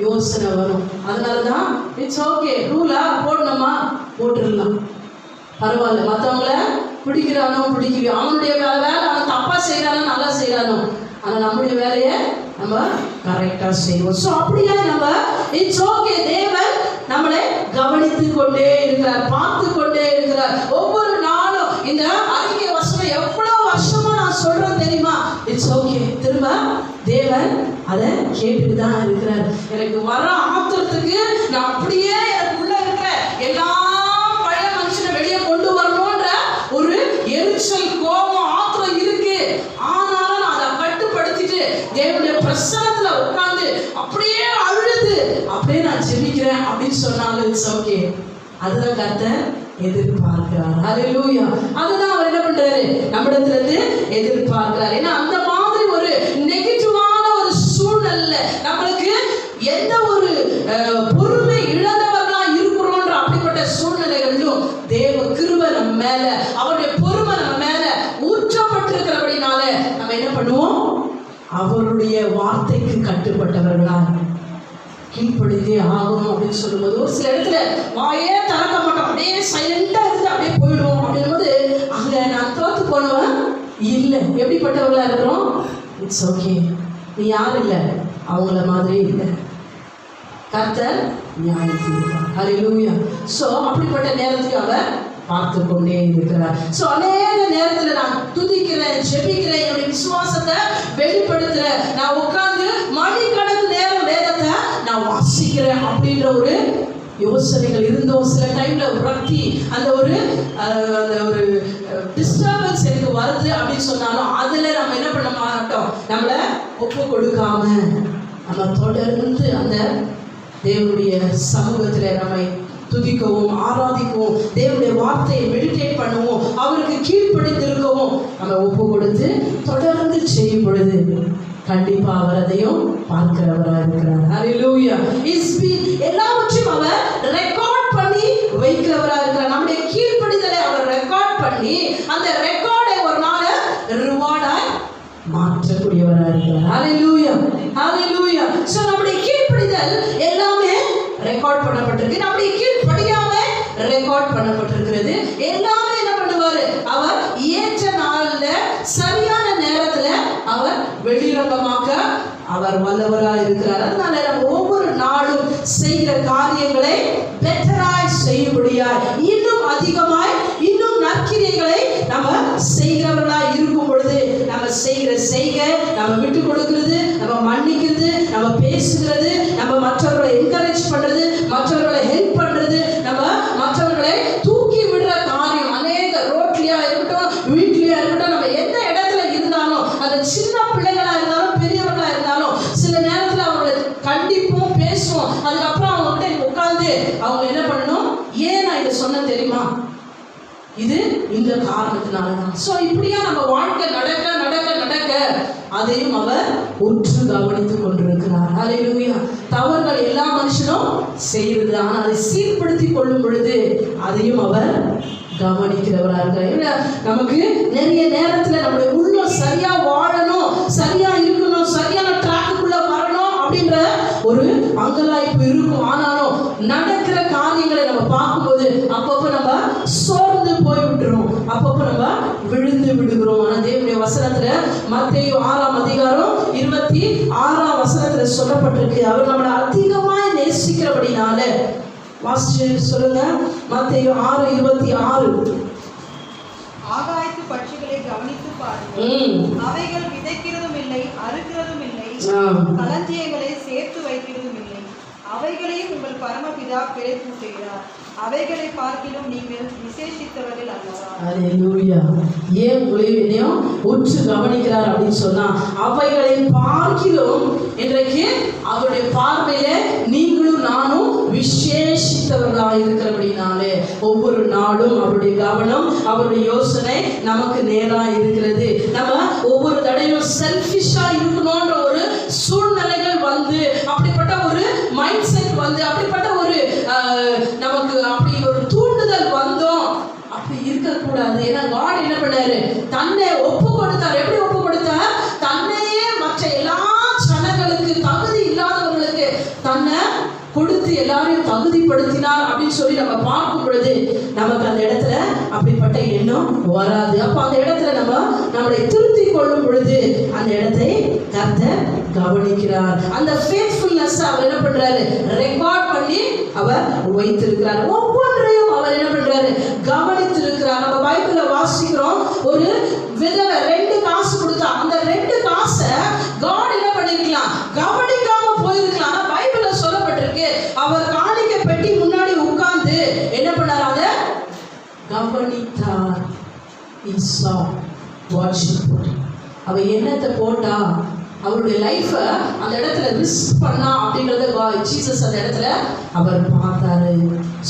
யோசனை வரும். அதனால தான் இட்ஸ் ஓகே, ரூலா போடணுமா போட்டுடலாம், பரவாயில்ல. மற்றவங்கள பிடிக்கிறானோ பிடிக்கலையோ அவனுடைய வேலை, அவன் தப்பா செய்யறானோ நல்லா செய்யறானோ, ஆனால் நம்முடைய வேலையை நம்ம கரெக்டாக செய்வோம். ஸோ அப்படியே நம்ம இட்ஸ் ஓகே, தேவன் நம்மளை கவனித்து கொண்டே இருக்கிறார், பார்த்து கொண்டே இருக்கிறார். ஒவ்வொரு நாளும் இந்த அறிக்கை வசனம் எவ்வளோ வருஷமா நான் சொல்றேன் தெரியுமா? It's okay. திரும்ப தேவன் அதை கேட்டுட்டு தான் இருக்கிறார். எனக்கு வர ஆத்திரத்துக்கு நான் அப்படியே எனக்குள்ள இருக்கிற எல்லா பழைய மனுஷனை வெளியே கொண்டு வரணும்ன்ற ஒரு எரிச்சல், கோபம், ஆத்திரம் இருக்கு. ஆனாலும் நான் அதை கட்டுப்படுத்திட்டு தேவனுடைய பிரசன்னத்துல உட்கார்ந்து அப்படியே அழுது அப்படியே நான் ஜெபிக்கிறேன் அப்படின்னு சொன்னாலும் இட்ஸ் ஓகே. அதுதான் கர்த்தர் எதிர்பார்க்கிறார். ஹல்லேலூயா. அதுதான் அவர் என்ன பண்றாரு? நம்மிடத்துல இருந்து எதிர்பார்க்கிறார். ஏன்னா அந்த மாதிரி ஒரு நெகட்டிவான ஒரு சூழ்நிலை நம்மளுக்கு எந்த ஒரு பொறுமை இழந்தவர்களா இருக்கிறோன்ற அப்படிப்பட்ட சூழ்நிலைகளிலும் தேவ கிருபை நம்ம மேல, அவருடைய பொறுமை நம்ம மேல ஊற்றப்பட்டிருக்கிறபடினால நம்ம என்ன பண்ணுவோம்? அவருடைய வார்த்தைக்கு கட்டுப்பட்டவர்களா கீழ்ப்படுத்தே ஆகணும் அப்படின்னு சொல்லும்போது ஒரு சில இடத்துல வாயே திறக்க மாட்டோம், அப்படியே சைலண்டா இருந்து அப்படியே போயிடுவோம். அப்படின் போது அங்க நான் தோத்து போனவன் இல்லை. எப்படிப்பட்டவர்களா இருக்கிறோம்? இட்ஸ் ஓகே, நீ யாரும் இல்லை, அவங்கள மாதிரி இல்லை, கர்த்தர் நியாயத்தீர்ப்பார். ஹல்லேலூயா. ஸோ அப்படிப்பட்ட நேரத்துக்கு அவர் பார்த்து கொண்டே இருக்கிறார். ஸோ அநேக நேரத்தில் நான் துதிக்கிறேன், ஜெபிக்கிறேன், என்னுடைய விசுவாசத்தை வெளிப்படுத்துறேன், நான் உட்கார்ந்து மணிக்கணக்கு நேரம் வேதத்தை நான் வாசிக்கிறேன் அப்படின்ற ஒரு யோசனைகள் இருந்தோம். சில டைம்ல பக்தி அந்த ஒரு டிஸ்டர்பன்ஸ் எனக்கு வருது அப்படின்னு சொன்னாலும் அதுல நம்ம என்ன பண்ண மாட்டோம், நம்மளை ஒப்பு கொடுக்காம நம்ம தொடர்ந்து அந்த தேவனுடைய சமூகத்தில் நம்மை துதிக்கவும் ஆராதிக்கவும் தேவனுடைய வார்த்தையை மெடிடேட் பண்ணுவோம், அவருக்கு கீழ்ப்படிந்து இருக்கவும் நம்ம ஒப்பு கொடுத்து தொடர்ந்து செய்யும் பொழுது கண்டிப்பா அவர் அதையும் பார்க்கிறவராக இருக்கிறார். ஹalleluya. எல்லாவற்றையும் அவர் ரெக்கார்ட் பண்ணி வைக்கிறவராக இருக்கிறார். நம்முடைய கீழ்ப்படிதலை அவர் ரெக்கார்ட் பண்ணி அந்த ரெக்கார்டை ஒரு நாள் ரிவார்டாய் மாற்றக்கூடியவராக இருக்கிறார். ஹalleluya, ஹalleluya. சோ நம்முடைய கீழ்ப்படிதல் எல்லாமே ரெக்கார்ட் பண்ணப்பட்டிருக்கு. நம்முடைய கீழ்ப்படியாம ரெக்கார்ட் பண்ணப்பட்டிருக்கிறது. எல்லாமே என்ன பண்ணுவாரு? அவர் ஏற்ற நாள்ல சரியான நேரத்துல அவர் வெளிரங்கமாக்க அவர் வல்லவராய் இருக்கிறார். அதனால நம்ம ஒவ்வொரு நாளும் செய்கிற காரியங்களை பெட்டராய் செய்யும்படியாய், இன்னும் அதிகமாய், இன்னும் நற்கிரியைகளை நம்ம செய்கிறவர்களாய் இருக்கும் பொழுது நம்ம செய்கை, நம்ம விட்டு கொடுக்கிறது, நம்ம மன்னிக்கிறது, நம்ம பேசுகிறது, நம்ம மற்றவர்களை என்கரேஜ் பண்றது, மற்றவர்களை ஹெல்ப் பண்றது, நம்ம மற்றவர்களை தூக்கி விடுற காரியம், அநேக ரோட்லயா இருக்கட்டும், வீட்லயா இருக்கட்டும், நம்ம எந்த இடத்துல இருந்தாலும், அது சின்ன பிள்ளைகளா இருந்தாலும் பெரியவர்களா இருந்தாலும், சில நேரத்துல அவங்களை கண்டிப்போம், பேசுவோம். அதுக்கப்புறம் அவங்க கிட்ட உட்கார்ந்து அவங்க என்ன பண்ணணும்? ஏன் நான் இதை சொன்ன தெரியுமா? இது இந்த காரணத்தினாலதான். சோ இப்படியா நம்ம வாழ்க்கை நடக்க நடக்க நடக்க அதையும் அவர் உற்று கவனித்துக் கொண்டிருக்கிறார். ஹalleluya. தவறுகள் எல்லா மனுஷனும் செய்யறது, ஆனால் அதை சீர்படுத்திக் கொள்ளும் பொழுது அதையும் அவர் கவனிக்கிறவராக இருக்கிறார். நமக்கு நிறைய நேரத்துல நம்முடைய உள்ள சரியா வாழணும், சரியா இருக்கணும், சரியான ட்ராக்குக்குள்ள வரணும் அப்படின்ற ஒரு அங்கலாய்ப்பு இருக்கும். ஆனாலும் நடக்கிற காரியங்களை நம்ம பார்க்கும்போது அப்பப்போ நம்ம சோர்ந்து போய் விட்டுறோம், அப்பப்போ நம்ம விழுந்து விடுகிறோம். ஆனால் தேவனுடைய வசனத்துல மத்தேயு 6ஆம் அதிகாரம் 26ஆம் வசனத்துல சொல்லப்பட்டிருக்கு, அவர் நம்மளை அதிகமாய் நேசிக்கிறபடினால. வாசிச்சு சொல்லுங்க. மத்தேயு 6:26. ஆகாயத்து பட்சிகளை கவனித்து பாருங்கள், அவைகள் விதைக்கிறதும் இல்லை, அறுக்கிறதும் இல்லை, களஞ்சியங்களை சேர்த்து வைக்கிறதும் இல்லை, அவைகளையும் உங்கள் பரமபிதா பிழைப்பூட்டுகிறார், அவைகளை பார்க்கிலும் நீங்கள் விசேஷித்தவர்கள் அல்லவா? ஹalleluya. ஏன் உங்களையும் உற்று கவனிக்கிறார் அப்படின்னு சொன்னா, அவைகளை பார்க்கிலும் இன்றைக்கு அவருடைய பார்வையில நீங்களும் நானும் விசேஷித்தவர்களாக இருக்கிறபடினாலே ஒவ்வொரு நாளும் அவருடைய கவனம், அவருடைய யோசனை நமக்கு நேரா இருக்கிறது. நம்ம ஒவ்வொரு தடையும் செல்ஃபிஷா இருக்கணும்ன்ற ஒரு சூழ்நிலைகள் வந்து, அப்படிப்பட்ட ஒரு மைண்ட் செட் வந்து, அப்படிப்பட்ட ஒரு நமக்கு அப்படி ஒரு தூண்டுதல் வந்தோம், அப்படி இருக்கக்கூடாது. ஏன்னா காட் என்ன பண்ணாரு? தன்னை ஒப்பு கொடுத்தார். எப்படி ஒப்பு கொடுத்தார்? தன்னையே மற்ற எல்லா ஜனங்களுக்கு, தகுதி இல்லாதவர்களுக்கு தன்னை கொடுத்து எல்லாரையும் தகுதிப்படுத்தினார் அப்படின்னு சொல்லி நம்ம பார்க்கும் பொழுது நமக்கு அந்த இடத்துல அப்படிப்பட்ட எண்ணம் வராது. அப்ப அந்த இடத்துல நம்ம நம்மளை திருத்தி கொள்ளும் பொழுது அந்த இடத்தை கர்த்தர் கவனிக்கிறார். அந்த ஃபேத்ஃபுல்னஸ் அவர் என்ன பண்றாரு? ரெக்கார்ட் பண்ணி அவர் வைத்திருக்கிறார். ஒவ்வொன்றையும் அவர் என்ன பண்றாரு? கவனித்திருக்கிறார். நம்ம பைபிள்ல வாசிக்கிறோம், ஒரு விதவை 2 காசு கொடுத்தா, அந்த 2 காசை காட் என்ன பண்ணிருக்கலாம்? கவனிக்காம போயிருக்கலாம். ஆனா பைபிள்ல சொல்லப்பட்டிருக்கு, அவர் காணிக்கை பெட்டி முன்னாடி உட்கார்ந்து என்ன பண்ணார்? அதை கவனித்தார். He saw what she put. அவ என்னத்தை போட்டா, அவருடைய லைஃப அந்த இடத்துல ரிஸ்க் பண்ணா அப்படின்றத ஜீசஸ் அந்த இடத்துல அவர் பார்த்தாரு.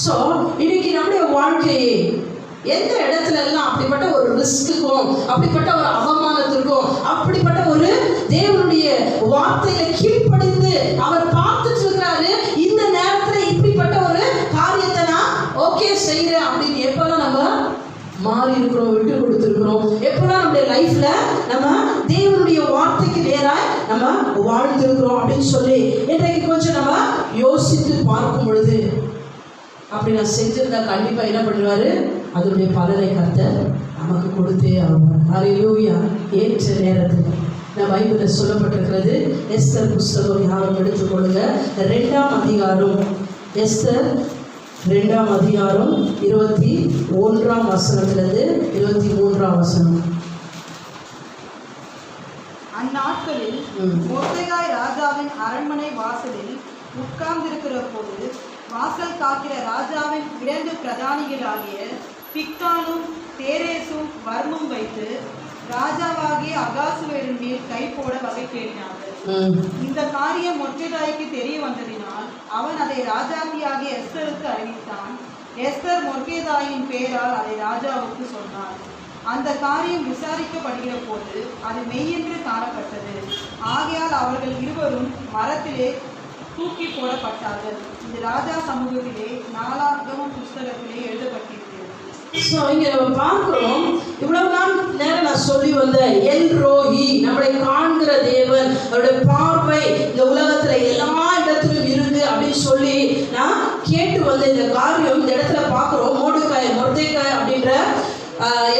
ஸோ இன்னைக்கு நம்முடைய வாழ்க்கையே எந்த இடத்துல எல்லாம் அப்படிப்பட்ட ஒரு ரிஸ்க்குக்கும், அப்படிப்பட்ட ஒரு அவமானத்திற்கும், அப்படிப்பட்ட ஒரு தேவனுடைய வார்த்தையில கீழ்ப்படிந்து அவர் பார்த்துட்டு இருக்கிறாரு, இந்த நேரத்துல இப்படிப்பட்ட ஒரு காரியத்தை நான் ஓகே செய்யறேன் அப்படின்னு எப்பெல்லாம் நம்ம மாறி இருக்கிறோம், விட்டு கொடுத்துருக்கிறோம், எப்பெல்லாம் நம்முடைய லைஃப்ல நம்ம தேவனுடைய வார்த்தைக்கு நேராய் நம்ம வாழ்ந்திருக்கிறோம் அப்படின்னு சொல்லி இன்றைக்கு கொஞ்சம் நம்ம யோசித்து பார்க்கும் பொழுது, அப்படி நான் செஞ்சிருந்தா கண்டிப்பா என்ன பண்ணுவாரு? அதனுடைய பலனை கர்த்தர் நமக்கு கொடுத்தே ஆகும். ஹalleluya. ஏற்ற நேரத்தில் இந்த பைபிள்ல சொல்லப்பட்டிருக்கிறது. எஸ்தர் புஸ்தகம் யாரும் எடுத்துக்கொள்ளுங்க, 2ஆம் அதிகாரம். எஸ்தர் 2ஆம் அதிகாரம் 21ஆம் வசனத்திலிருந்து 23ஆம் வசனம். அந்நாட்களில் மொர்தெகாய் ராஜாவின் அரண்மனை வாசலில் உட்கார்ந்திருக்கிற போது வாசல் காக்கிற ராஜாவின் 2 பிரதானிகளாகிய பிக்தானும் தேரேசும் வர்மம் வைத்து ராஜாவாகிய அகாசுவேரின் மேல் கை போட வகை தேடினார்கள். இந்த காரியம் மொர்தெகாய்க்கு தெரிய வந்ததினால் அவன் அதை ராஜாத்தியாகிய எஸ்தருக்கு அறிவித்தான். எஸ்தர் மொர்தெகாயின் பேரால் அதை ராஜாவுக்கு சொன்னார். அந்த காரியம் விசாரிக்கப்படுகிற போது அது மெய்யென்று காணப்பட்டது. ஆகையால் அவர்கள் இருவரும் மரத்திலே தூக்கி போடப்பட்டார்கள். இது ராஜா சமூகத்திலே 4ஆம் புஸ்தகத்திலே எழுதப்பட்டிருக்கிறது. ஸோ இங்கே நம்ம பார்க்கிறோம், இவ்வளவு நாள் நேரம் நான் சொல்லி வந்த எல் ரோஹி, நம்மளை காண்கிற தேவன், அவருடைய பார்வை இந்த உலகத்துல எல்லா இடத்திலும் இருக்கு அப்படின்னு சொல்லி நான் கேட்டு வந்த இந்த காரியம் இந்த இடத்துல பார்க்கிறோம். மொர்தெகாய் அப்படின்ற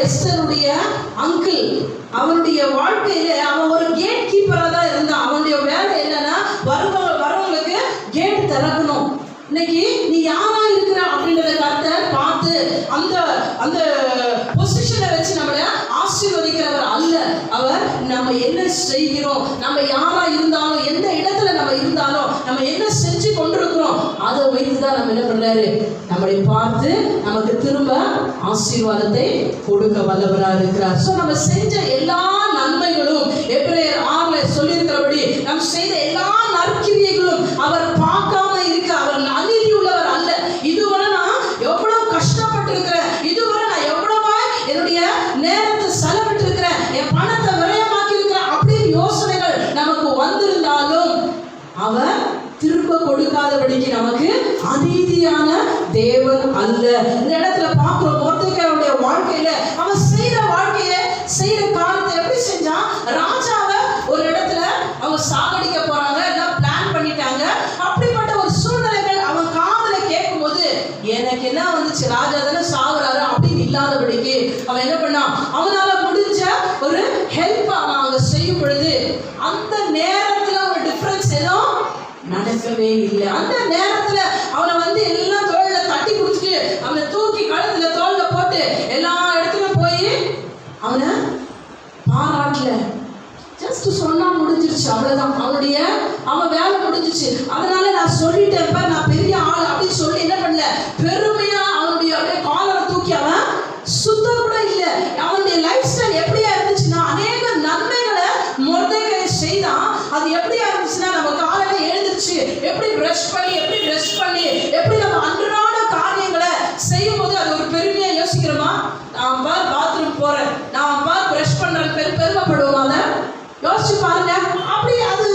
எஸ்தருடைய அங்கிள், அவனுடைய வாழ்க்கையில அவன் ஒரு கேட் கீப்பரா தான் இருந்தான். அவனுடைய வேலை என்னன்னா வரவங்களுக்கு கேட் திறக்கணும். இன்னைக்கு நீ யாரா இருக்கிற அப்படின்றத கர்த்தர் பார்த்து அந்த அந்த பொசிஷனை வச்சு நம்மளை ஆசீர்வதிக்கிறவர் அல்ல. அவர் நம்ம என்ன செய்கிறோம், நம்ம யாரா இருந்தாலும் எந்த இடத்துல நம்ம இருந்தாலும் நம்ம என்ன செஞ்சு கொண்டிருக்கிறோம் அதை வைத்துதான் நம்ம என்ன பண்றாரு, நம்மளை பார்த்து நமக்கு திரும்ப ஆசீர்வாதத்தை கொடுக்க வல்லவராக இருக்கிறார். ஸோ நம்ம செஞ்ச எல்லா நன்மைகளும் எபிரேயர் 6 சொல்லியிருக்கிறபடி நாம் செய்த எல்லா நற்கிரியைகளும் அவர் பார்க்காம இருக்க அவர் அநீதி உள்ளவர் அல்ல. இதுவரை நான் எவ்வளவு கஷ்டப்பட்டு இருக்கிறேன், இதுவரை நான் எவ்வளவா என்னுடைய நேரத்தை செலவிட்டு இருக்கிறேன், என் பணத்தை விரயமாக்கி இருக்கிறேன் அப்படின்னு யோசனைகள் நமக்கு வந்திருந்தாலும் அவர் திரும்ப கொடுக்காதபடிக்கு நமக்கு அநீதியான தேவன் அல்ல. இந்த இடத்துல பார்க்கிறோம், மொர்தெகாயுடைய வாழ்க்கையில அவன் செய்யற காரியத்தை எப்படி செஞ்சான். ராஜாவை ஒரு இடத்துல அவங்க சாகடிக்க போறாங்க, எல்லாம் பிளான் பண்ணிட்டாங்க. அப்படிப்பட்ட ஒரு சூழ்நிலைகள் அவன் காதல கேட்கும் போது எனக்கு என்ன வந்துச்சு, ராஜா தானே சாகுறாரு அப்படின்னு இல்லாதபடிக்கு அவன் என்ன பண்ணான், அவனால முடிஞ்ச ஒரு ஹெல்ப் அவன் அங்க செய்யும் பொழுது அந்த நேரத்துல ஒரு டிஃபரன்ஸ் ஏதோ நடக்கவே இல்லை. அந்த நேரத்துல அவனை வந்து எல்லாம் தோல்ல தட்டி குடிச்சிட்டு அவனை தூக்கி கழுத்துல தோல்ல போட்டு எல்லா இடத்துலயும் போய் அவனை பாராட்டல, ஜஸ்ட் சொன்னா முடிஞ்சிருச்சு, அவ்வளவுதான். அவன் வேலை முடிஞ்சிச்சு. அதனால நான் சொல்லிட்டேன், நான் பெரிய ஆள் அப்படின்னு சொல்லி என்ன பண்ணல, பெருமையா அவனுடைய காலரை தூக்கி அவன் சுத்த கூட இல்லை. அவனுடைய லைஃப் ஸ்டைல் எப்படியா இருந்துச்சுன்னா அநேக நன்மைகளை மொர்தெகாய் செய்தான். அது எப்படியா இருந்துச்சுன்னா நம்ம காலையில எழுந்திருச்சு எப்படி பிரஷ் பண்ணி எப்படி ட்ரெஸ் பண்ணி எப்படி நம்ம அன்றாட காரியங்களை செய்யும் போது அது ஒரு பெருமையா யோசிக்கிறோமா. நான் பாத்ரூம் போறேன், நான் பிரஷ் பண்றேன், பெருமைப்படுவோம். அதை யோசிச்சு பாருங்க. அப்படி அது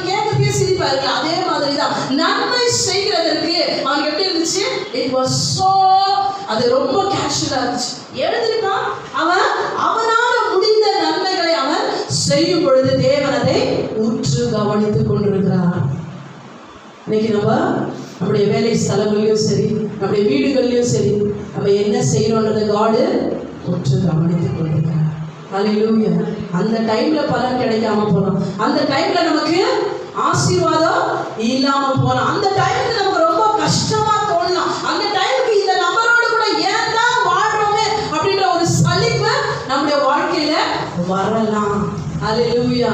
கேட்கறதே சிரிப்பா இருக்கு. அதே மாதிரி தான் நன்மை செய்கிறதற்கு அவனுக்கு எப்படி இருந்துச்சு, இட் வாஸ் சோ, அது ரொம்ப கேஷுவலா இருந்துச்சு. எழுதிருக்கான், அவனால முடிந்த நன்மைகளை அவன் செய்யும் பொழுது தேவன் அதை உற்று கவனித்துக் கொண்டிருக்கிறார். இன்னைக்கு நம்முடைய வேலை ஸ்தலங்களையும் சரி, நம்முடைய வீடுகள்லையும் சரி, நம்ம என்ன செய்யறோம்ன்றத காடு உற்று கவனித்துக் கொண்டிருக்கிறார். ஹல்லேலூயா. அந்த டைம்ல பலன் கிடைக்காம போனோம், அந்த டைம்ல நமக்கு ஆசீர்வாதம் இல்லாம போனோம், அந்த டைமுக்கு நமக்கு ரொம்ப கஷ்டமா தோணலாம், அந்த டைமுக்கு இந்த நபரோடு கூட ஏன் தான் வாழ்றோமே அப்படின்ற ஒரு சலிப்பு நம்முடைய வாழ்க்கையில வரலாம். ஹல்லேலூயா.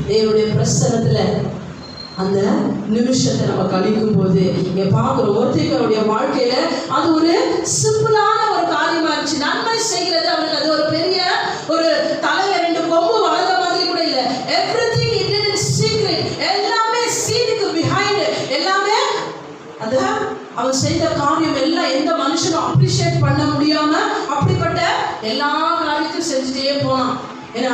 தேவனுடைய பிரசன்னத்துல அந்த நிமிஷத்தை நம்ம கழிக்கும் போது இங்க பார்க்கிறோம், மொர்தெகாயுடைய வாழ்க்கையில அது ஒரு சிம்பிளான ஒரு காரியமா இருந்துச்சு. நன்மை செய்கிறது அவனுக்கு அது ஒரு பெரிய ஒரு தலையில 2 கொம்பு வளர்ந்த மாதிரி கூட இல்ல. Everything he did in secret, எல்லாமே சீனுக்கு behind, எல்லாமே அது அவன் செய்த காரியம் எல்லாம் எந்த மனுஷனும் அப்ரிஷியேட் பண்ண முடியாம அப்படிப்பட்ட எல்லா காரியத்தையும் செஞ்சுட்டே போனான். ஏன்னா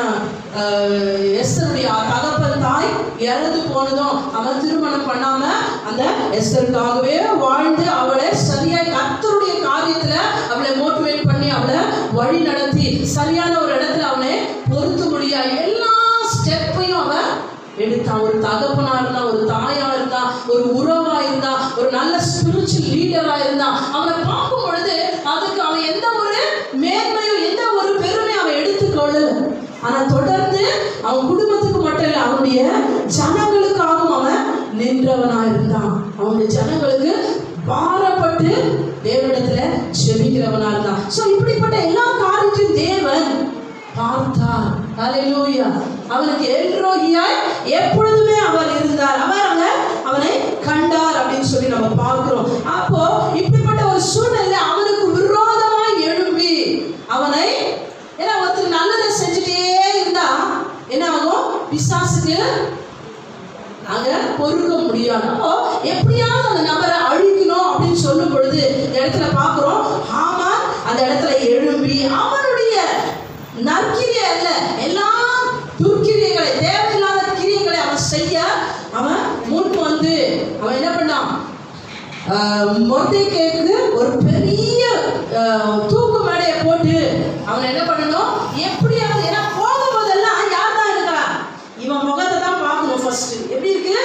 எஸ்தருடைய தகப்பன் தாய் இறந்து போனதும் அவன் திருமணம் பண்ணாம அந்த எஸ்தருக்காகவே வாழ்ந்து அவளை சரியாய் கர்த்தருடைய காரியத்துல அவளை மோட்டிவேட் பண்ணி அவளை வழி நடத்தி சரியான ஒரு இடத்துல அவனை பொறுத்து முடியா எல்லா ஸ்டெப்பையும் அவன் எடுத்தான். ஒரு தகப்பனா இருந்தா, ஒரு தாயா இருந்தா, ஒரு உறவா இருந்தா, ஒரு நல்ல ஸ்பிரிச்சுவல் லீடரா இருந்தா, அவனை பார்க்கும் பொழுது அதுக்கு அவன் எந்த ஒரு மேன்மையும் எந்த ஒரு பெருமையும் அவன் எடுத்துக்கொள்ளல. ஆனா தொடர்ந்து அவன் குடும்பத்துக்கு மட்டும் இல்லை, அவனுடைய ஜனங்களுக்காகவும் அவன் நின்றவனா இருந்தான். அவனுடைய ஜனங்களுக்கு பாரப்பட்டு தேவனிடத்துல ஜெபிக்கிறவனா இருந்தான். சோ இப்படிப்பட்ட எல்லா காரியத்தையும் தேவன் பார்த்தார். ஹல்லேலூயா. அவனுக்கு எல்ரோகியாய் எப்பொழுதுமே அவர் இருந்தார். அவனை கண்டார் அப்படின்னு சொல்லி நம்ம பார்க்கிறோம். அப்போ இப்படிப்பட்ட ஒரு சூழ்நிலை அவனுக்கு விரோதமாய் எழும்பி அவனை, ஏன்னா ஒருத்தர் நல்லதை செஞ்சுட்டே இருந்தா என்ன ஆகும், பிசாசுக்கு நாங்க பொறுக்க முடியாது. அப்போ எப்படியாவது அந்த நபரை அழிக்கணும் அப்படின்னு சொல்லும் பொழுது இந்த இடத்துல பார்க்கிறோம், ஹாமான் அந்த இடத்துல எழும்பி அவனுடைய நற்கிரியை அல்ல எல்லா மொர்தெகாய்க்கு ஒரு பெரிய தூக்கு மேடையை போட்டு அவன் என்ன பண்ணணும், எப்படியாவது, ஏன்னா போகும்போதெல்லாம் யார் தான் இருக்கா, இவன் முகத்தை தான் பார்க்கணும் ஃபர்ஸ்ட். எப்படி இருக்கு,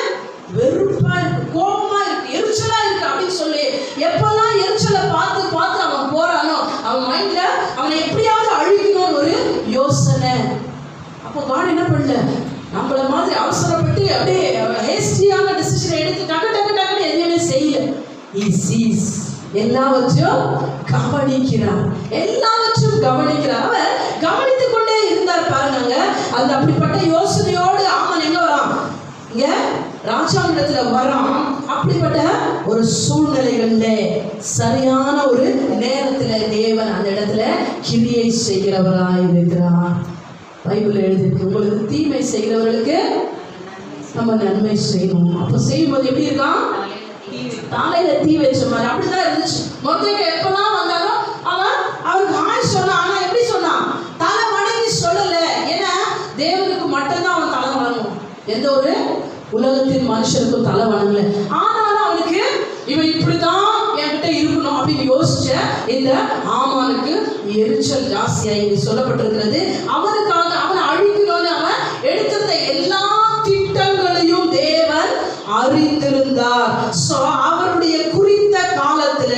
வெறுப்பா இருக்கு, கோபமா இருக்கு, எரிச்சலா இருக்கு அப்படின்னு சொல்லி எப்பெல்லாம் எரிச்சலை பார்த்து பார்த்து அவன் போறானோ அவன் மைண்ட்ல அவனை எப்படியாவது அழிக்கணும்னு ஒரு யோசனை. அப்போ காட் என்ன பண்ணல, நம்மள மாதிரி அவசரப்பட்டு அப்படியே ஹேஸ்டியான டிசிஷன் எடுத்து டக்கு டக்கு டக்குன்னு எதுவுமே செய்யல. He sees, எல்லாவற்றையும் கவனிக்கிறார், எல்லாவற்றையும் கவனிக்கிறார். அவர் கவனித்துக் கொண்டே இருந்தார் பாருங்க. அந்த அப்படிப்பட்ட யோசனையோடு ஆமன் எங்க வரான், இங்க ராஜாவிடத்துல வரான். அப்படிப்பட்ட ஒரு சூழ்நிலைகள்ல சரியான ஒரு நேரத்துல தேவன் அந்த இடத்துல கிரியை செய்கிறவராய் இருக்கிறார். பைபிள் எழுதிருக்கு, உங்களுக்கு தீமை செய்கிறவர்களுக்கு நம்ம நன்மை செய்யணும். அப்ப செய்யும்போது எப்படி இருக்கான், தலையில தீ வச்ச மாதிரி அப்படிதான் இருந்துச்சு. மொர்தெகாய் எப்பெல்லாம் வந்தாலும் அவருக்கு ஆய் சொன்னான். ஆனா எப்படி சொன்னான், தலை வணங்கி சொல்லல. ஏன்னா தேவனுக்கு மட்டும்தான் அவன் தலை வணங்கும், எந்த ஒரு உலகத்தின் மனுஷருக்கும் தலை வணங்கல. ஆனாலும் அவனுக்கு இவன் இப்படிதான் என்கிட்ட இருக்கணும் அப்படின்னு யோசிச்ச இந்த ஆமானுக்கு எரிச்சல் ஜாஸ்தியா இங்க சொல்லப்பட்டிருக்கிறது. அவனுக்காக அவனை அழிக்கணும்னு அவன் எடுத்திருந்த எல்லா திட்டங்களையும் தேவன் அறிந்திருந்தார். சோ அவருடைய குறித்த காலத்துல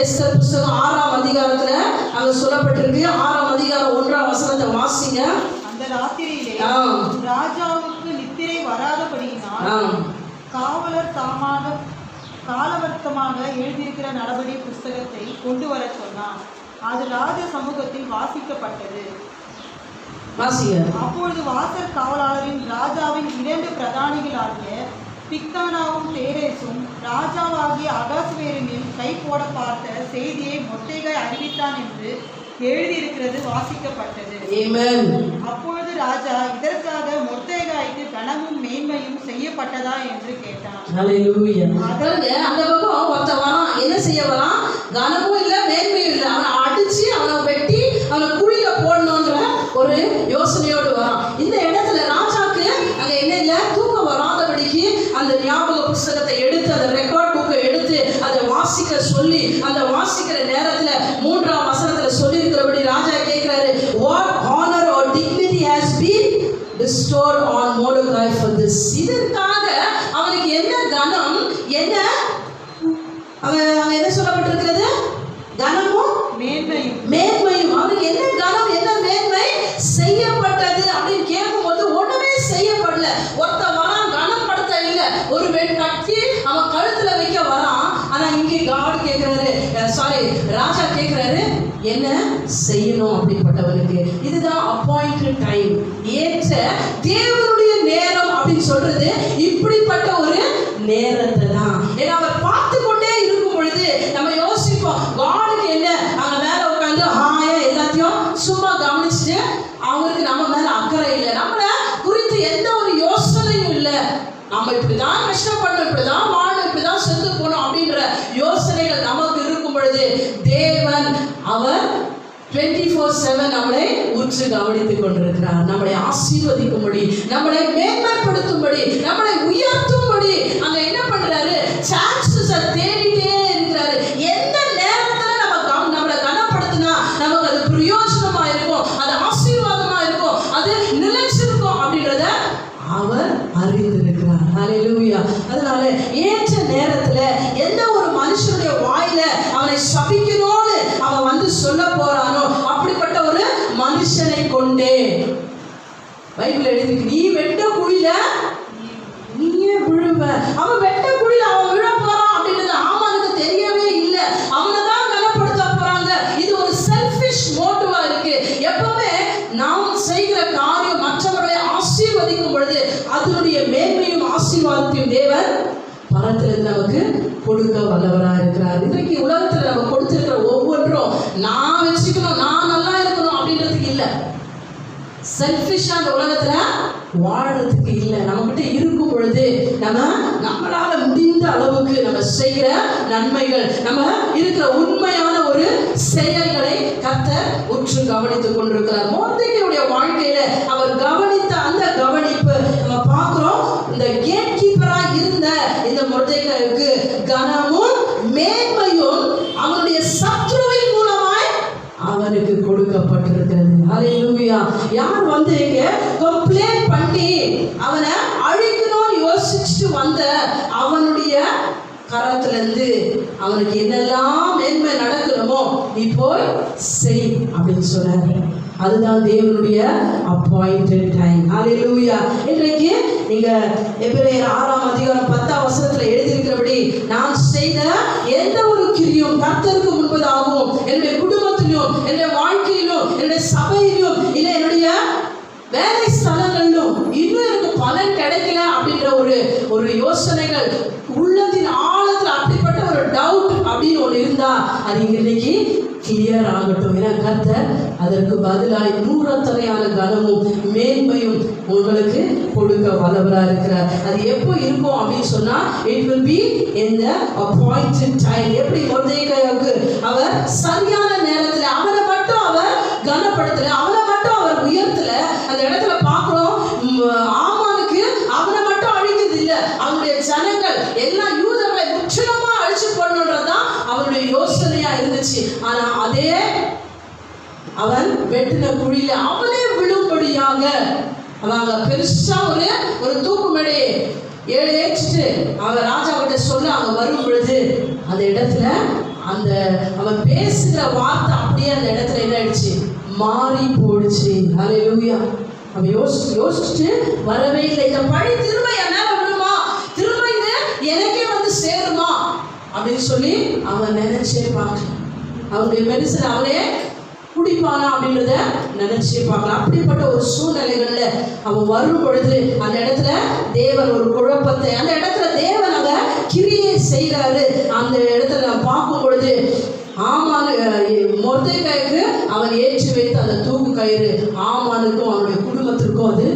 எஸ்தர் புத்தகம் 6ஆம் அதிகாரத்துல அங்க சொல்லப்பட்டிருக்கு. 6ஆம் அதிகாரம் 1ஆம் வசனத்தை வாசிங்க. அந்த ராத்திரியிலே ராஜாவுக்கு நித்திரை வராதபடியினால் காவலர் தாமாக காலவர்த்தமாக எழுதியிருக்கிற நடபடி புஸ்தகத்தை கொண்டு வர சொன்னான். அது ராஜ சமூகத்தில் வாசிக்கப்பட்டது. அப்பொழுது வாசல் காவலாளரின் ராஜாவின் 2 பிரதானிகளாகிய பிக்தானாவும் தேரேசும் ராஜாவாகிய அகாஸ்வேரின் கை போட பார்த்த செய்தியை மொர்தெகாய் அறிவித்தான் என்று எழுதியிருக்கிறது வாசிக்கப்பட்டது. அப்பொழுது ராஜா இதற்காக மொர்தெகாய்க்கு கனமும் மேன்மையும் செய்யப்பட்டதா என்று கேட்டான். அந்த பக்கம் ஒருத்தன் வரான், என்ன செய்ய வரான், கனமும் இல்லை மேன்மையும் இல்லை, அவனை அடிச்சு அவனை வெட்டி அவனை குழியில போடணுன்ற ஒரு யோசனையோடு வரான். இந்த இடத்துல ராஜாக்கு அங்க என்ன இல்லை, தூக்கம் வராதபடிக்கு அந்த ஞாபக புஸ்தகத்தை எடுத்து அந்த ரெக்கார்ட் புக்கை எடுத்து அதை வாசிக்க சொல்லி அந்த வாசிக்கிற நேரத்துல 3ஆம் வசனத்துல சொல்லி இருக்கிறபடி ராஜா கேட்கிறாரு, what honor or dignity has been bestowed on Mordecai for this. இதற்காக அவனுக்கு என்ன கனம், என்ன அவன் என்ன சொல்லப்பட்டிருக்கிறது, கனமும் மேன்மையும் அவனுக்கு என்ன கனம் என்ன மேன்மை செய்யப்பட்டது அப்படின்னு கேட்கும்போது ஒண்ணுமே செய்யப்படல. ஒருத்த வரான், கனம் படுத்த இல்லை, ஒரு கட்டி அவன் கழுத்துல வைக்க வரான். ஆனா இங்கே காட் கேட்கிறாரு, ராஜா கேட்கிறாரு என்ன செய்யணும் அப்படிப்பட்டவனுக்கு. இதுதான் அப்பாயிண்டட் டைம், ஏற்ற தேவனுடைய நேரம் அப்படின்னு சொல்றது இப்படிப்பட்ட ஒரு நேரத்தை தான். ஏன்னா அவர் பார்த்து கொண்டே இருக்கும் பொழுது நம்ம யோசிப்போம், காடுக்கு என்ன அங்க மேல உட்காந்து ஹாயா எல்லாத்தையும் சும்மா கவனிச்சுட்டு அவங்களுக்கு நம்ம மேல அக்கறை இல்லை, நம்மள குறித்து எந்த ஒரு யோசனையும் இல்லை. நம்ம இப்படிதான் கஷ்டப்படணும், இப்படிதான் வாழணும், இப்படிதான் செத்து போகணும் அப்படின்ற யோசனைகள் நமக்கு இருக்கும் பொழுது தேவன் அவர் 24/7 நம்மளை உற்று கவனித்துக் கொண்டிருக்கிறார். நம்மளை ஆசீர்வதிக்கும்படி, நம்மளை மேன்மைப்படுத்தும்படி, நம்மளை உயர்த்தும்படி அங்க என்ன பண்றாரு, சான்சஸ் தேடிட்டே இருக்கிறாரு. எந்த நேரத்துல நம்மளை கனப்படுத்தினா நமக்கு அது பிரயோஜனமா இருக்கும், அது ஆசீர்வாதமா இருக்கும், அது நிலைச்சிருக்கும் அப்படின்றத அவர் அறிந்திருக்கிறார். ஹல்லேலூயா. அதனால ஏற்ற நேரத்துல எந்த ஒரு மனுஷனுடைய வாயில அவனை சபிக்கணும்னு அவன் வந்து சொல்ல போறானோ அப்படிப்பட்ட ஒரு மனுஷனை கொண்டே பைபிள் எழுதிருக்கு, நீ வெட்ட குழியில நீயே விழுவ. அவன் வெட்ட குழியில அவன் விழ போறான் அப்படின்றது ஆமானுக்கு தெரியவே இல்லை. அவனை தான் கனப்படுத்த போறாங்க. இது ஒரு செல்ஃபிஷ் மோட்டிவா இருக்கு. எப்பவுமே நாம் செய்கிற காரியம் மற்றவர்களை ஆசீர்வதிக்கும் பொழுது அதனுடைய மேன்மையும் ஆசீர்வாதத்தையும் தேவன் பரத்திலிருந்து நமக்கு கொடுக்க வல்லவராக இருக்கிறார். இன்றைக்கு உலகத்துல நம்ம கொடுத்திருக்கிற ஒவ்வொன்றும் நான் வச்சுக்கணும், நான் நல்லா இருக்கணும் அப்படின்றதுக்கு இல்லை. செல்ஃபிஷா அந்த உலகத்துல வாழ்றதுக்கு இல்லை. நம்ம கிட்ட இருக்கும் பொழுது நம்மளால முடிந்த அளவுக்கு நம்ம செய்கிற நன்மைகள், நம்ம இருக்கிற உண்மையான ஒரு செயல்களை கர்த்தர் உற்று கவனித்துக் கொண்டிருக்கிறார். மொர்தெகாயுடைய வாழ்க்கையில அவர் கவனித்த அந்த கவனிப்பு நம்ம பார்க்கிறோம். இந்த கேட் கீப்பரா இருந்த இந்த மொர்தெகாயுக்கு கனமும் வந்து இங்க கம்ப்ளைண்ட் பண்ணி அவனை அழிக்கணும்னு யோசிச்சுட்டு வந்த அவனுடைய கரத்துல இருந்து அவனுக்கு என்னெல்லாம் மேன்மை நடக்கணுமோ நீ போய் செய் அப்படின்னு சொன்னாரு. அதுதான் தேவனுடைய அப்பாயிண்டட் டைம். ஹல்லேலூயா. இன்றைக்கு நீங்க எபிரேயர் 6ஆம் அதிகாரம் 10ஆம் வசனத்துல எழுதியிருக்கிறபடி நான் செய்த எந்த ஒரு கிரியும் கர்த்தருக்கு முன்பதாகவும் என்னுடைய குடும்பத்திலும் என்னுடைய வாழ்க்கையிலும் என்னுடைய சபையிலும் இல்லை என்னுடைய வேலை ஸ்தலங்களிலும் இன்னும் எனக்கு பலன் கிடைக்கல அப்படின்ற ஒரு யோசனைகள் உள்ளத்தின் ஆழத்தில் அப்படிப்பட்ட ஒரு டவுட் அப்படின்னு ஒன்று இருந்தா அது இன்னைக்கு கிளியர் ஆகட்டும். ஏன்னா கர்த்தர் அதற்கு பதிலாய் 100 கனமும் மேன்மையும் உங்களுக்கு கொடுக்க வல்லவராக இருக்கிறார். அது எப்போ இருக்கும் அப்படின்னு சொன்னா it will be in the appointed time. எப்படி மொர்தெகாய்க்கு அவர் சரியான நேரத்தில் அவனை மட்டும் அவர் கனப்படுத்தல, அவனை மட்டும் அவர் உயர்த்தல. அந்த இடத்துல பார்க்கிறோம் ஆமானுக்கு அவனை மட்டும் அழிக்கிறது இல்லை, அவனுடைய ஜனங்கள் எல்லாம் யூதர்களை முற்றிலுமா அழிச்சு போடணுன்றதுதான் அவனுடைய யோசனையா இருந்துச்சு. ஆனா அதே அவன் வெட்டின குழியில அவனே விழும்படியாக அவங்க பெருசா ஒரு தூக்கு மேடையை ஏற்றிட்டு அவன் ராஜா கிட்ட சொல்ல அவங்க வரும் பொழுது அந்த இடத்துல அந்த அவன் பேசுகிற வார்த்தை அப்படியே அந்த இடத்துல என்ன ஆயிடுச்சு, மாறி போடுச்சு. ஹல்லேலூயா. அவன் யோசிச்சுட்டு வரவே இல்லை. இந்த பழி திரும்ப என் மேல விழுமா, திரும்ப இது எனக்கே வந்து சேருமா அப்படின்னு சொல்லி அவன் நினைச்சே பார்க்கல. அவனுடைய மெடிசன் அவனே குடிப்பானா அப்படின்றத நினைச்சே பார்க்கலாம். அப்படிப்பட்ட ஒரு சூழ்நிலைகள்ல அவன் வரும் பொழுது அந்த இடத்துல தேவன் ஒரு குழப்பத்தை, அந்த இடத்துல தேவன் அங்க கிரியை செய்கிறாரு. அந்த இடத்துல நான் பார்க்கும் பொழுது ஆமானு மொர்தெகாய்க்கு அவன் ஏற்றி வைத்த அந்த தூக்கு கயிறு ஆமானுக்கும் அவனுடைய குடும்பத்திற்கும் அது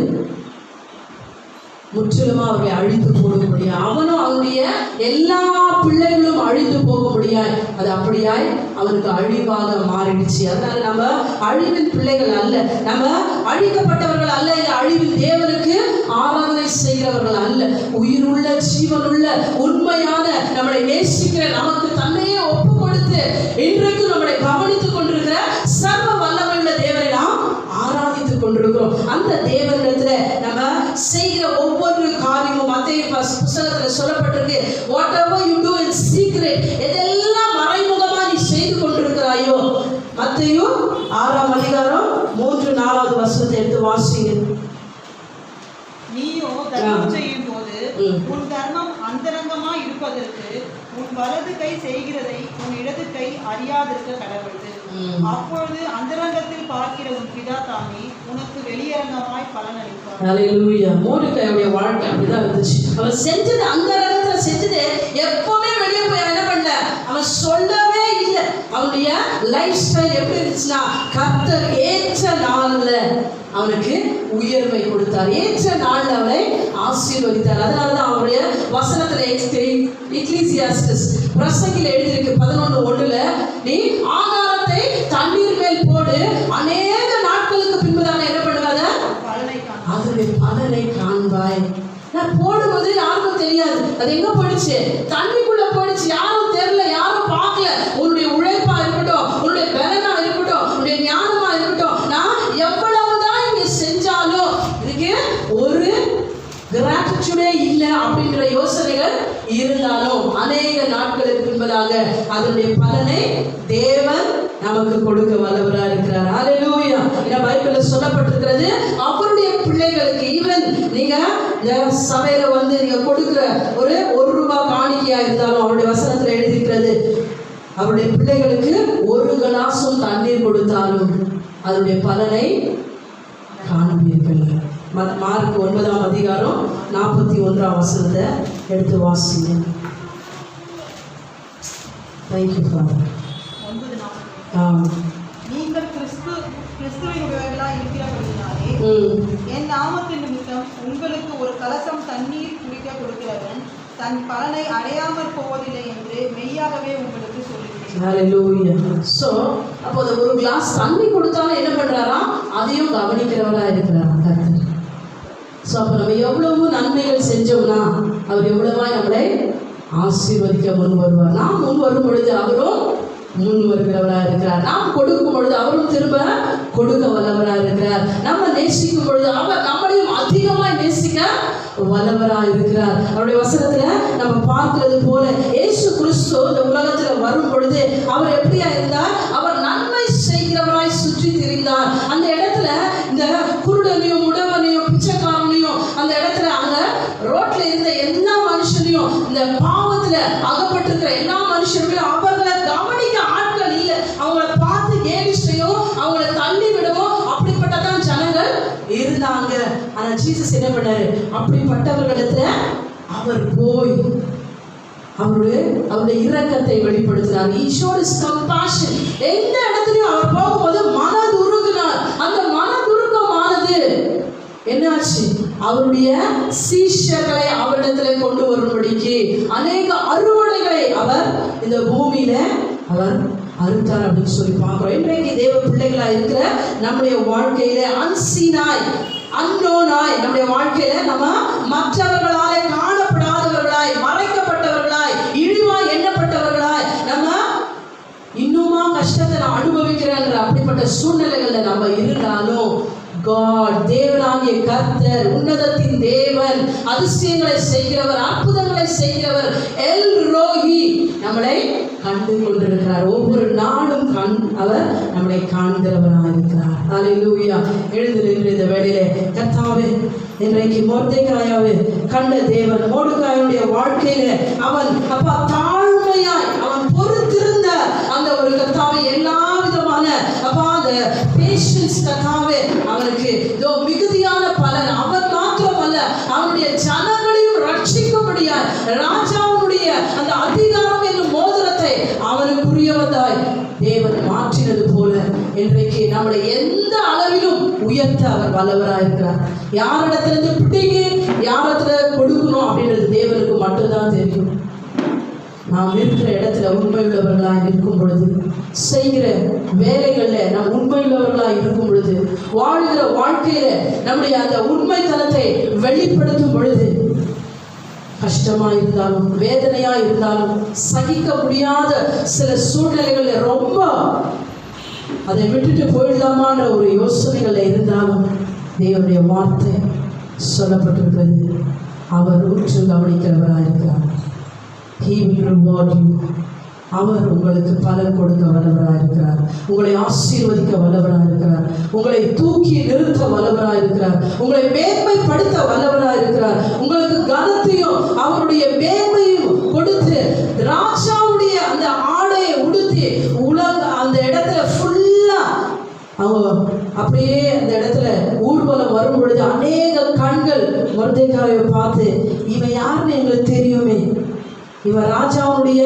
முற்றிலுமா அவரை அழித்து போட முடியாது. அவனும் அவனுடைய எல்லா பிள்ளைகளும் அழித்து போக முடியாது. அது அப்படியாய் அவனுக்கு அழிவாக மாறிடுச்சு. அதனால நம்ம அழிவின் பிள்ளைகள் அல்ல, நம்ம அழிக்கப்பட்டவர்கள் அல்ல, இல்லை அழிவில் தேவனுக்கு ஆராதனை செய்கிறவர்கள் அல்ல. உயிருள்ள ஜீவனுள்ள உண்மையான நம்மளை நேசிக்கிற நமக்கு தன்னையே ஒப்பு கொடுத்து இன்றைக்கு நம்மளை கவனித்துக் கொண்டிருக்கிற சர்வ வல்லமையுள்ள தேவனை நாம் ஆராதித்துக் கொண்டிருக்கிறோம். அந்த தேவனிடத்துல நம்ம செய்கிற ஒவ்வொரு காரியமும் மத்தேயு புத்தகத்துல சொல்லப்பட்டிருக்கு. What ever you to in secret, எதெல்லாம் மறைமுகமா நீ செய்து கொண்டிருக்கிறாயோ. மத்தேயு 6ஆம் அதிகாரம் 3-4 வசனத்தை எடுத்து வாசிங்க. நீயோ தர்மம் செய்யும் போது உன் தர்மம் அந்தரங்கமா இருப்பதற்கு உன் வலது கை செய்கிறதை உன் இடது கை அறியாதிருக்க கடவுளது. அப்பொழுது அந்தரங்கத்தில் பார்க்கிற உன் பிதா தாமே உனக்கு வெளியரங்கமாய் பலன் அளிப்பார். ஹல்லேலூயா. மோர்தெகாயுடைய வாழ்க்கை அப்படிதான் இருந்துச்சு. அவன் செஞ்சது அந்தரங்கத்துல செஞ்சது, எப்பவுமே வெளியே போய் என்ன பண்ண அவன் சொல்லவே இல்லை. அவனுடைய லைஃப் ஸ்டைல் எப்படி இருந்துச்சுன்னா கர்த்தர் ஏற்ற நாள்ல அவனுக்கு உயர்வை கொடுத்தார், ஏற்ற நாள்ல அவனை ஆசீர்வதித்தார். அதனாலதான் அவருடைய வசனத்துல எக்லீசியாஸ்டஸ் பிரசங்கில எழுதியிருக்கு 11:1 நீ ஆகாரத்தை தண்ணீர் மேல் போடு, அநேக நாட்களுக்கு பின்புதான் என்ன பண்ணுவாங்க அதனுடைய பலனை காண்பாய். நான் போடும்போது யாருக்கும் தெரியாது அது எங்க போயிடுச்சு, தண்ணிக்குள்ள போயிடுச்சு, யாரும் தெரியல, யாரும் பார்க்கல. உன்னுடைய உழைப்பா இருக்கட்டும், உன்னுடைய பலனா இருக்கட்டும், உன்னுடைய ஞானமா இருக்கட்டும், நான் எவ்வளவுதான் இங்க செஞ்சாலும் இதுக்கு ஒரு கிராட்டிடியூடே இல்லை அப்படின்ற யோசனைகள் இருந்தாலும் அநேக நாட்களுக்கு பின்பதாக அதனுடைய பலனை தேவன் நமக்கு கொடுக்க வல்லவராக இருக்கிறார். ஹல்லேலூயா. இந்த பைபிள்ல சொல்லப்பட்டிருக்கிறது அவருடைய பிள்ளைகளுக்கு ஈவன் நீங்க இந்த சபையில வந்து நீங்க கொடுக்கிற ஒரு ₹1 காணிக்கையா இருந்தாலும் அவருடைய வசனத்துல எழுதியிருக்கிறது அவருடைய பிள்ளைகளுக்கு ஒரு கலாசம் தண்ணீர் கொடுத்தாலும் அதனுடைய பலனை காண்பீர்கள். மார்க் 9ஆம் அதிகாரம் 41ஆம் வசனத்தை எடுத்து வாசிங்க. Thank you father. நீங்கள் கிறிஸ்துவினுடையவர்களாய் இருக்கிறபடினாலே என் நாமத்தின் நிமித்தம் உங்களுக்கு ஒரு கலசம் தண்ணீர் குடிக்க கொடுக்கிறவன் தன் பலனை அடையாமல் போவதில்லை என்று மெய்யாகவே உங்களுக்கு சொல்லுகிறேன். ஹல்லேலூயா. சோ அப்போ ஒரு கிளாஸ் தண்ணி கொடுத்தாலும் என்ன பண்றாரா, அதையும் கவனிக்கிறவளா இருக்கிறார் கர்த்தர். ஸோ அப்போ நம்ம எவ்வளவு நன்மைகள் செஞ்சோம்னா அவர் எவ்வளவா நம்மளை ஆசீர்வதிக்க முன் வருவார். நாம் முன் வரும் பொழுது அவரும் முன் வருகிறவராக இருக்கிறார். நாம் கொடுக்கும் பொழுது அவரும் திரும்ப கொடுக்க வல்லவராக இருக்கிறார். நம்ம நேசிக்கும் பொழுது அவர் நம்மளையும் அதிகமாய் நேசிக்க வல்லவராக இருக்கிறார். அவருடைய வசனத்துல நம்ம பார்க்கிறது போல இயேசு கிறிஸ்து இந்த உலகத்துல வரும் பொழுது அவர் எப்படியா இருந்தார்? அவர் நன்மை செய்கிறவராய் சுற்றி திரிந்தார். அந்த இடத்துல இந்த குருடனையும் உடவனையும் பிச்சைக்காரனையும் அந்த இடத்துல அங்க ரோட்ல இருந்த எல்லா மனுஷனையும் இந்த பாவத்துல அகப்பட்டிருக்கிற எல்லா மனுஷர்களையும் அவர்களை கவனிக்க ஆட்கள் இல்லை. அவங்கள பார்த்து கேலி செய்யவும் அவங்கள தள்ளி விடவும் அப்படிப்பட்டதான் ஜனங்கள் இருந்தாங்க. ஆனா ஜீசஸ் என்ன பண்ணாரு? அப்படிப்பட்டவர்களிடத்துல அவர் போய் அவருடைய இரக்கத்தை வெளிப்படுத்தினார். He showed his compassion. எந்த இடத்துலயும் அவர் போகும்போது மனதுருகினார். அந்த மனதுருக்கமானது என்னாச்சு? அவருடைய சீஷர்களை அவரிடத்துல கொண்டு வரும்படிக்கு அநேக அறுவடைகளை அவர் இந்த பூமியில அவர் அறுத்தார் அப்படின்னு சொல்லி பார்க்கிறோம். இன்றைக்கு தேவ பிள்ளைகளா இருக்கிற நம்முடைய வாழ்க்கையில அன்சீனாய் அன்னோனாய் நம்முடைய வாழ்க்கையில நம்ம மற்றவர்களாலே காணப்படாதவர்களாய் மறைக்கப்பட்டவர்களாய் இழிவாய் எண்ணப்பட்டவர்களாய் நம்ம இன்னுமா கஷ்டத்தை நான் அனுபவிக்கிறேன்ற அப்படிப்பட்ட சூழ்நிலைகள்ல நம்ம இருந்தாலும் God, தேவனாகிய கர்த்தர், உன்னதத்தின் தேவன், அதிசயங்களை செய்கிறவர், அற்புதங்களை செய்கிறவர், எல் ரோஹி நம்மளை கண்டு கொண்டிருக்கிறார். ஒவ்வொரு நாளும் அவர் நம்மளை காண்கிறவராக இருக்கிறார். ஹல்லேலூயா. எழுந்து நின்று இந்த வேளையிலே கர்த்தாவே, இன்றைக்கு மொர்தெகாயாவை கண்ட தேவன் மொர்தெகாயுடைய வாழ்க்கையில அவன் அப்பா தாழ்மையாய் அவன் பொறுத்திருந்த அந்த ஒரு கர்த்தாவை எல்லா விதமான அப்பா அந்த பேஷன்ஸ் கர்த்தாவே அவனுக்கு இதோ மிகுதியான பலன். அவன் மாத்திரமல்ல அவனுடைய ஜனங்களையும் ரட்சிக்கும்படியாய் ராஜாவுடைய அந்த அதிகாரம் என்னும் மோதிரத்தை அவனுக்குரியவதாய் தேவன் மாற்றினது போல இன்றைக்கு நம்மளை எந்த அளவிலும் உயர்த்த அவர் வல்லவராக இருக்கிறார். யாரிடத்திலிருந்து பிடிங்க யாரிடத்துல கொடுக்கணும் அப்படின்றது தேவனுக்கு மட்டும்தான் தெரியும். நாம் இருக்கிற இடத்துல உண்மையுள்ளவர்களாக இருக்கும் பொழுது, செய்கிற வேலைகள்ல நாம் உண்மையுள்ளவர்களாக இருக்கும் பொழுது, வாழ்கிற வாழ்க்கையில நம்முடைய அந்த உண்மைத்தனத்தை வெளிப்படுத்தும் பொழுது, கஷ்டமா இருந்தாலும் வேதனையா இருந்தாலும் சகிக்க முடியாத சில சூழ்நிலைகள்ல ரொம்ப அதை விட்டுட்டு போயிடலாமான்ற ஒரு யோசனைகள்ல இருந்தாலும் தேவனுடைய வார்த்தை சொல்லப்பட்டிருக்கிறது. அவர் உற்று கவனிக்கிறவராக இருக்கிறார். He will reward you. அவர் உங்களுக்கு பலன் கொடுக்க வல்லவராக இருக்கிறார். உங்களை ஆசீர்வதிக்க வல்லவராக இருக்கிறார். உங்களை தூக்கி நிறுத்த வல்லவராக இருக்கிறார். உங்களை மேன்மைப்படுத்த வல்லவராக இருக்கிறார். உங்களுக்கு கனத்தையும் அவருடைய மேன்மையும் கொடுத்து ராஜாவுடைய அந்த ஆடையை உடுத்தி உலக அந்த இடத்துல ஃபுல்லா அவங்க அப்படியே அந்த இடத்துல ஊர்வலம் வரும் பொழுது அநேக கண்கள் மொர்தெகாயை பார்த்து, இவன் யாருன்னு எங்களுக்கு தெரியுமே, இவன் ராஜாவுடைய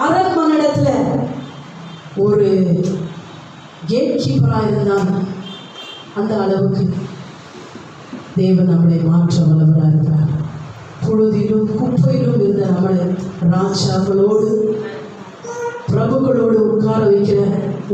அரண்மனையிடத்துல ஒரு கேட் கீப்பராக இருந்தான். அந்த அளவுக்கு தேவன் நம்மளை மாற்ற வல்லவராக இருக்கிறார். புழுதிலும் குப்பையிலும் இருந்த நம்மளை ராஜாக்களோடு பிரபுக்களோடு உட்கார வைக்கிற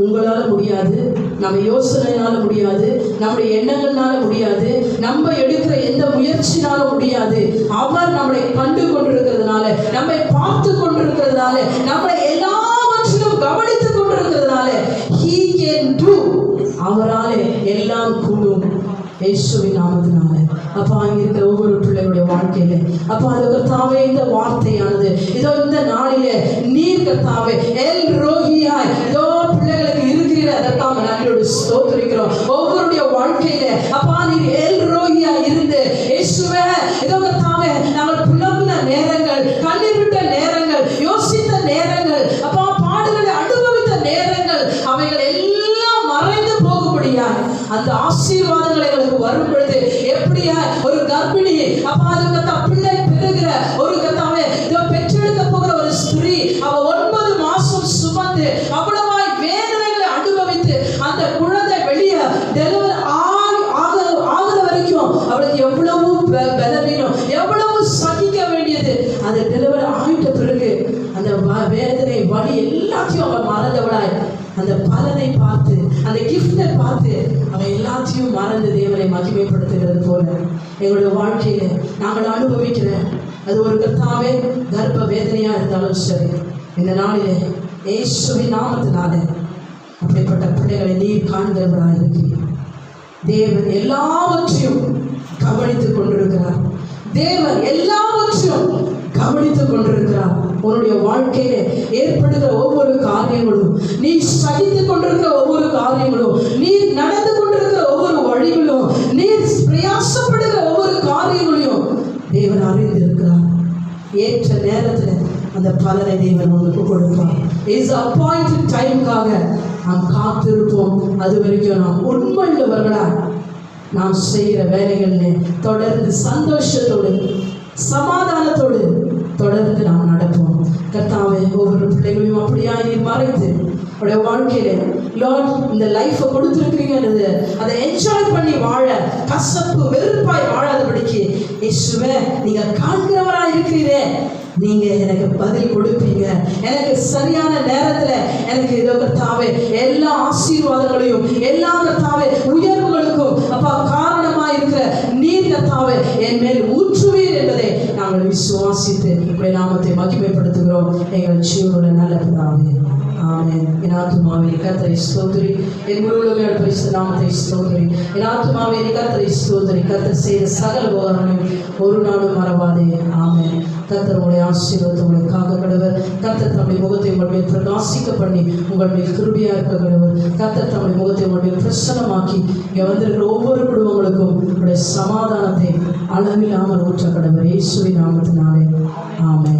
உங்களால் முடியாது, நம்ம யோசனைனால முடியாது, நம்முடைய எண்ணங்கள்னால முடியாது, நம்ம எடுக்கிற எந்த முயற்சினாலும் முடியாது. அவர் நம்மளை கண்டு கொண்டிருக்கிறதுனால, நம்மை பார்த்து கொண்டிருக்கிறதுனால, நம்மளை எல்லாவற்றிலும் கவனித்துக் கொண்டிருக்கிறதுனால he can do. அவராலே எல்லாம் கூடும் இயேசுவின் நாமத்தினால. அப்பா அங்கே இருக்கிற ஒவ்வொரு பிள்ளைகளுடைய வாழ்க்கையில அப்பா அது கர்த்தாவே இந்த வார்த்தையானது இதோ இந்த நாளிலே நீர் கர்த்தாவே எல் ரோஹியாய் இதோ பிள்ளைகளுக்கு இருக்கிற அதற்காக நன்றியோடு ஸ்தோத்திரிக்கிறோம். ஒவ்வொருடைய வாழ்க்கையில அப்பா நீர் எல் ரோஹியாய் இருந்து இயேசுவே இதோ கர்த்தாவே நாங்கள் புலம்பின நேரங்கள், கண்ணீர் விட்ட நேரங்கள், யோசித்த நேரங்கள், அப்பா பாடுகளை அனுபவித்த நேரங்கள் அவைகள் எல்லாம் மறைந்து போகும்படியாய் அந்த ஆசீர்வாதங்களை எங்களுக்கு வரும் பொழுது எப்படியா ஒரு கர்ப்பிணி அப்பா அதுக்கு பிள்ளை பெறுகிற ஒரு கத்தாவே இதோ பெற்றெடுக்க போகிற ஒரு ஸ்திரீ அவ 9 மாசம் சுமந்து அவ்வளவாய் வேதனைகளை அனுபவித்து அந்த குழந்தை வெளியே டெலிவரி ஆகிற வரைக்கும் அவளுக்கு எவ்வளவு பலவீனம், எவ்வளவு சகிக்க வேண்டியது. அந்த டெலிவரி ஆகிட்ட பிறகு அந்த வேதனை வலி எல்லாத்தையும் அவ மறந்தவளாய் அந்த பலனை பார்த்து அந்த கிஃப்டை பார்த்து அவன் எல்லாத்தையும் மறந்து தேவனை மகிமைப்படுத்துகிறது போல எங்களுடைய வாழ்க்கையில நாங்கள் அனுபவிக்கிற அது ஒரு கர்த்தாவே கர்ப்ப வேதனையா இருந்தாலும் சரி, இந்த நாளிலே இயேசுவின் நாமத்தினால அப்படிப்பட்ட பிள்ளைகளை நீர் காண்கிறவராக இருக்கிறீர். தேவன் எல்லாவற்றையும் கவனித்துக் கொண்டிருக்கிறார். தேவன் எல்லாவற்றையும் கவனித்துக் கொண்டிருக்கிறார். உன்னுடைய வாழ்க்கையில ஏற்படுகிற ஒவ்வொரு காரியங்களும், நீ சகித்துக் கொண்டிருக்கிற ஒவ்வொரு காரியங்களும், நீ நடந்து கொண்டிருக்கிற ஒவ்வொரு வழிகளும், நீ பிரயாசப்படுகிற ஒவ்வொரு காரியங்களையும் தேவன் அறிந்திருக்கிறார். ஏற்ற நேரத்தில் அந்த பலனை தேவன் உங்களுக்கு கொடுப்பார். இஸ் அப்பாயிண்டட் டைமுக்காக நாம் காத்திருப்போம். அது வரைக்கும் நாம் உண்மையுள்ளவர்களா நாம் செய்கிற வேலைகளில் தொடர்ந்து சந்தோஷத்தோடு சமாதானத்தோடு தொடர்ந்து நாம் நடப்போம். கர்த்தாவே, ஒவ்வொரு பிள்ளைகளையும் அப்படியா நீர் மறைத்து அவருடைய வாழ்க்கையில லார்ட் இந்த லைஃப்பை கொடுத்துருக்கிறீங்கிறது அதை என்ஜாய் பண்ணி வாழ, கசப்பு வெறுப்பாய் வாழாதபடிக்கு இயேசுவே நீங்க காண்கிறவராக இருக்கிறீரே, நீங்க எனக்கு பதில் கொடுப்பீங்க. எனக்கு சரியான நேரத்துல எனக்கு இதோ கர்த்தாவே எல்லா ஆசீர்வாதங்களையும் எல்லா கர்த்தாவே உயர்வுகளுக்கும் அப்பா காரணமாக இருக்கிற நீர் கர்த்தாவே என் மேல் ஊற்றுவீர் என்பதை நாங்கள் விசுவாசித்து உடைய நாமத்தை மகிமைப்படுத்துகிறோம். எங்கள் ஜீவனுடைய நல்ல பிதாவே, ஆமென். என் ஆத்துமாவே கர்த்தரை ஸ்தோத்திரி, என் முழுவதும் பரிசுத்த நாமத்தை ஸ்தோத்திரி. என் ஆத்துமாவே கர்த்தரை ஸ்தோத்திரி. கர்த்தர் செய்த சகல உபகாரங்களையும் ஒரு நாளும் மறவாதே. ஆமென். கர்த்தர் உங்களுடைய ஆசீர்வாதத்தை உங்களுக்கு காக்க கடவர். கர்த்தர் தம்முடைய முகத்தை உங்கள் மேல் பிரகாசிக்க பண்ணி உங்கள் மேல் கிருபையா இருக்க கடவர். கர்த்தர் தம்முடைய முகத்தை உங்கள் மேல் பிரசன்னமாக்கி இங்கே வந்திருக்கிற ஒவ்வொரு குடும்பங்களுக்கும் உங்களுடைய சமாதானத்தை அளவில்லாமல் ஊற்ற கடவர். இயேசுவின் நாமத்தினாலே ஆமென்.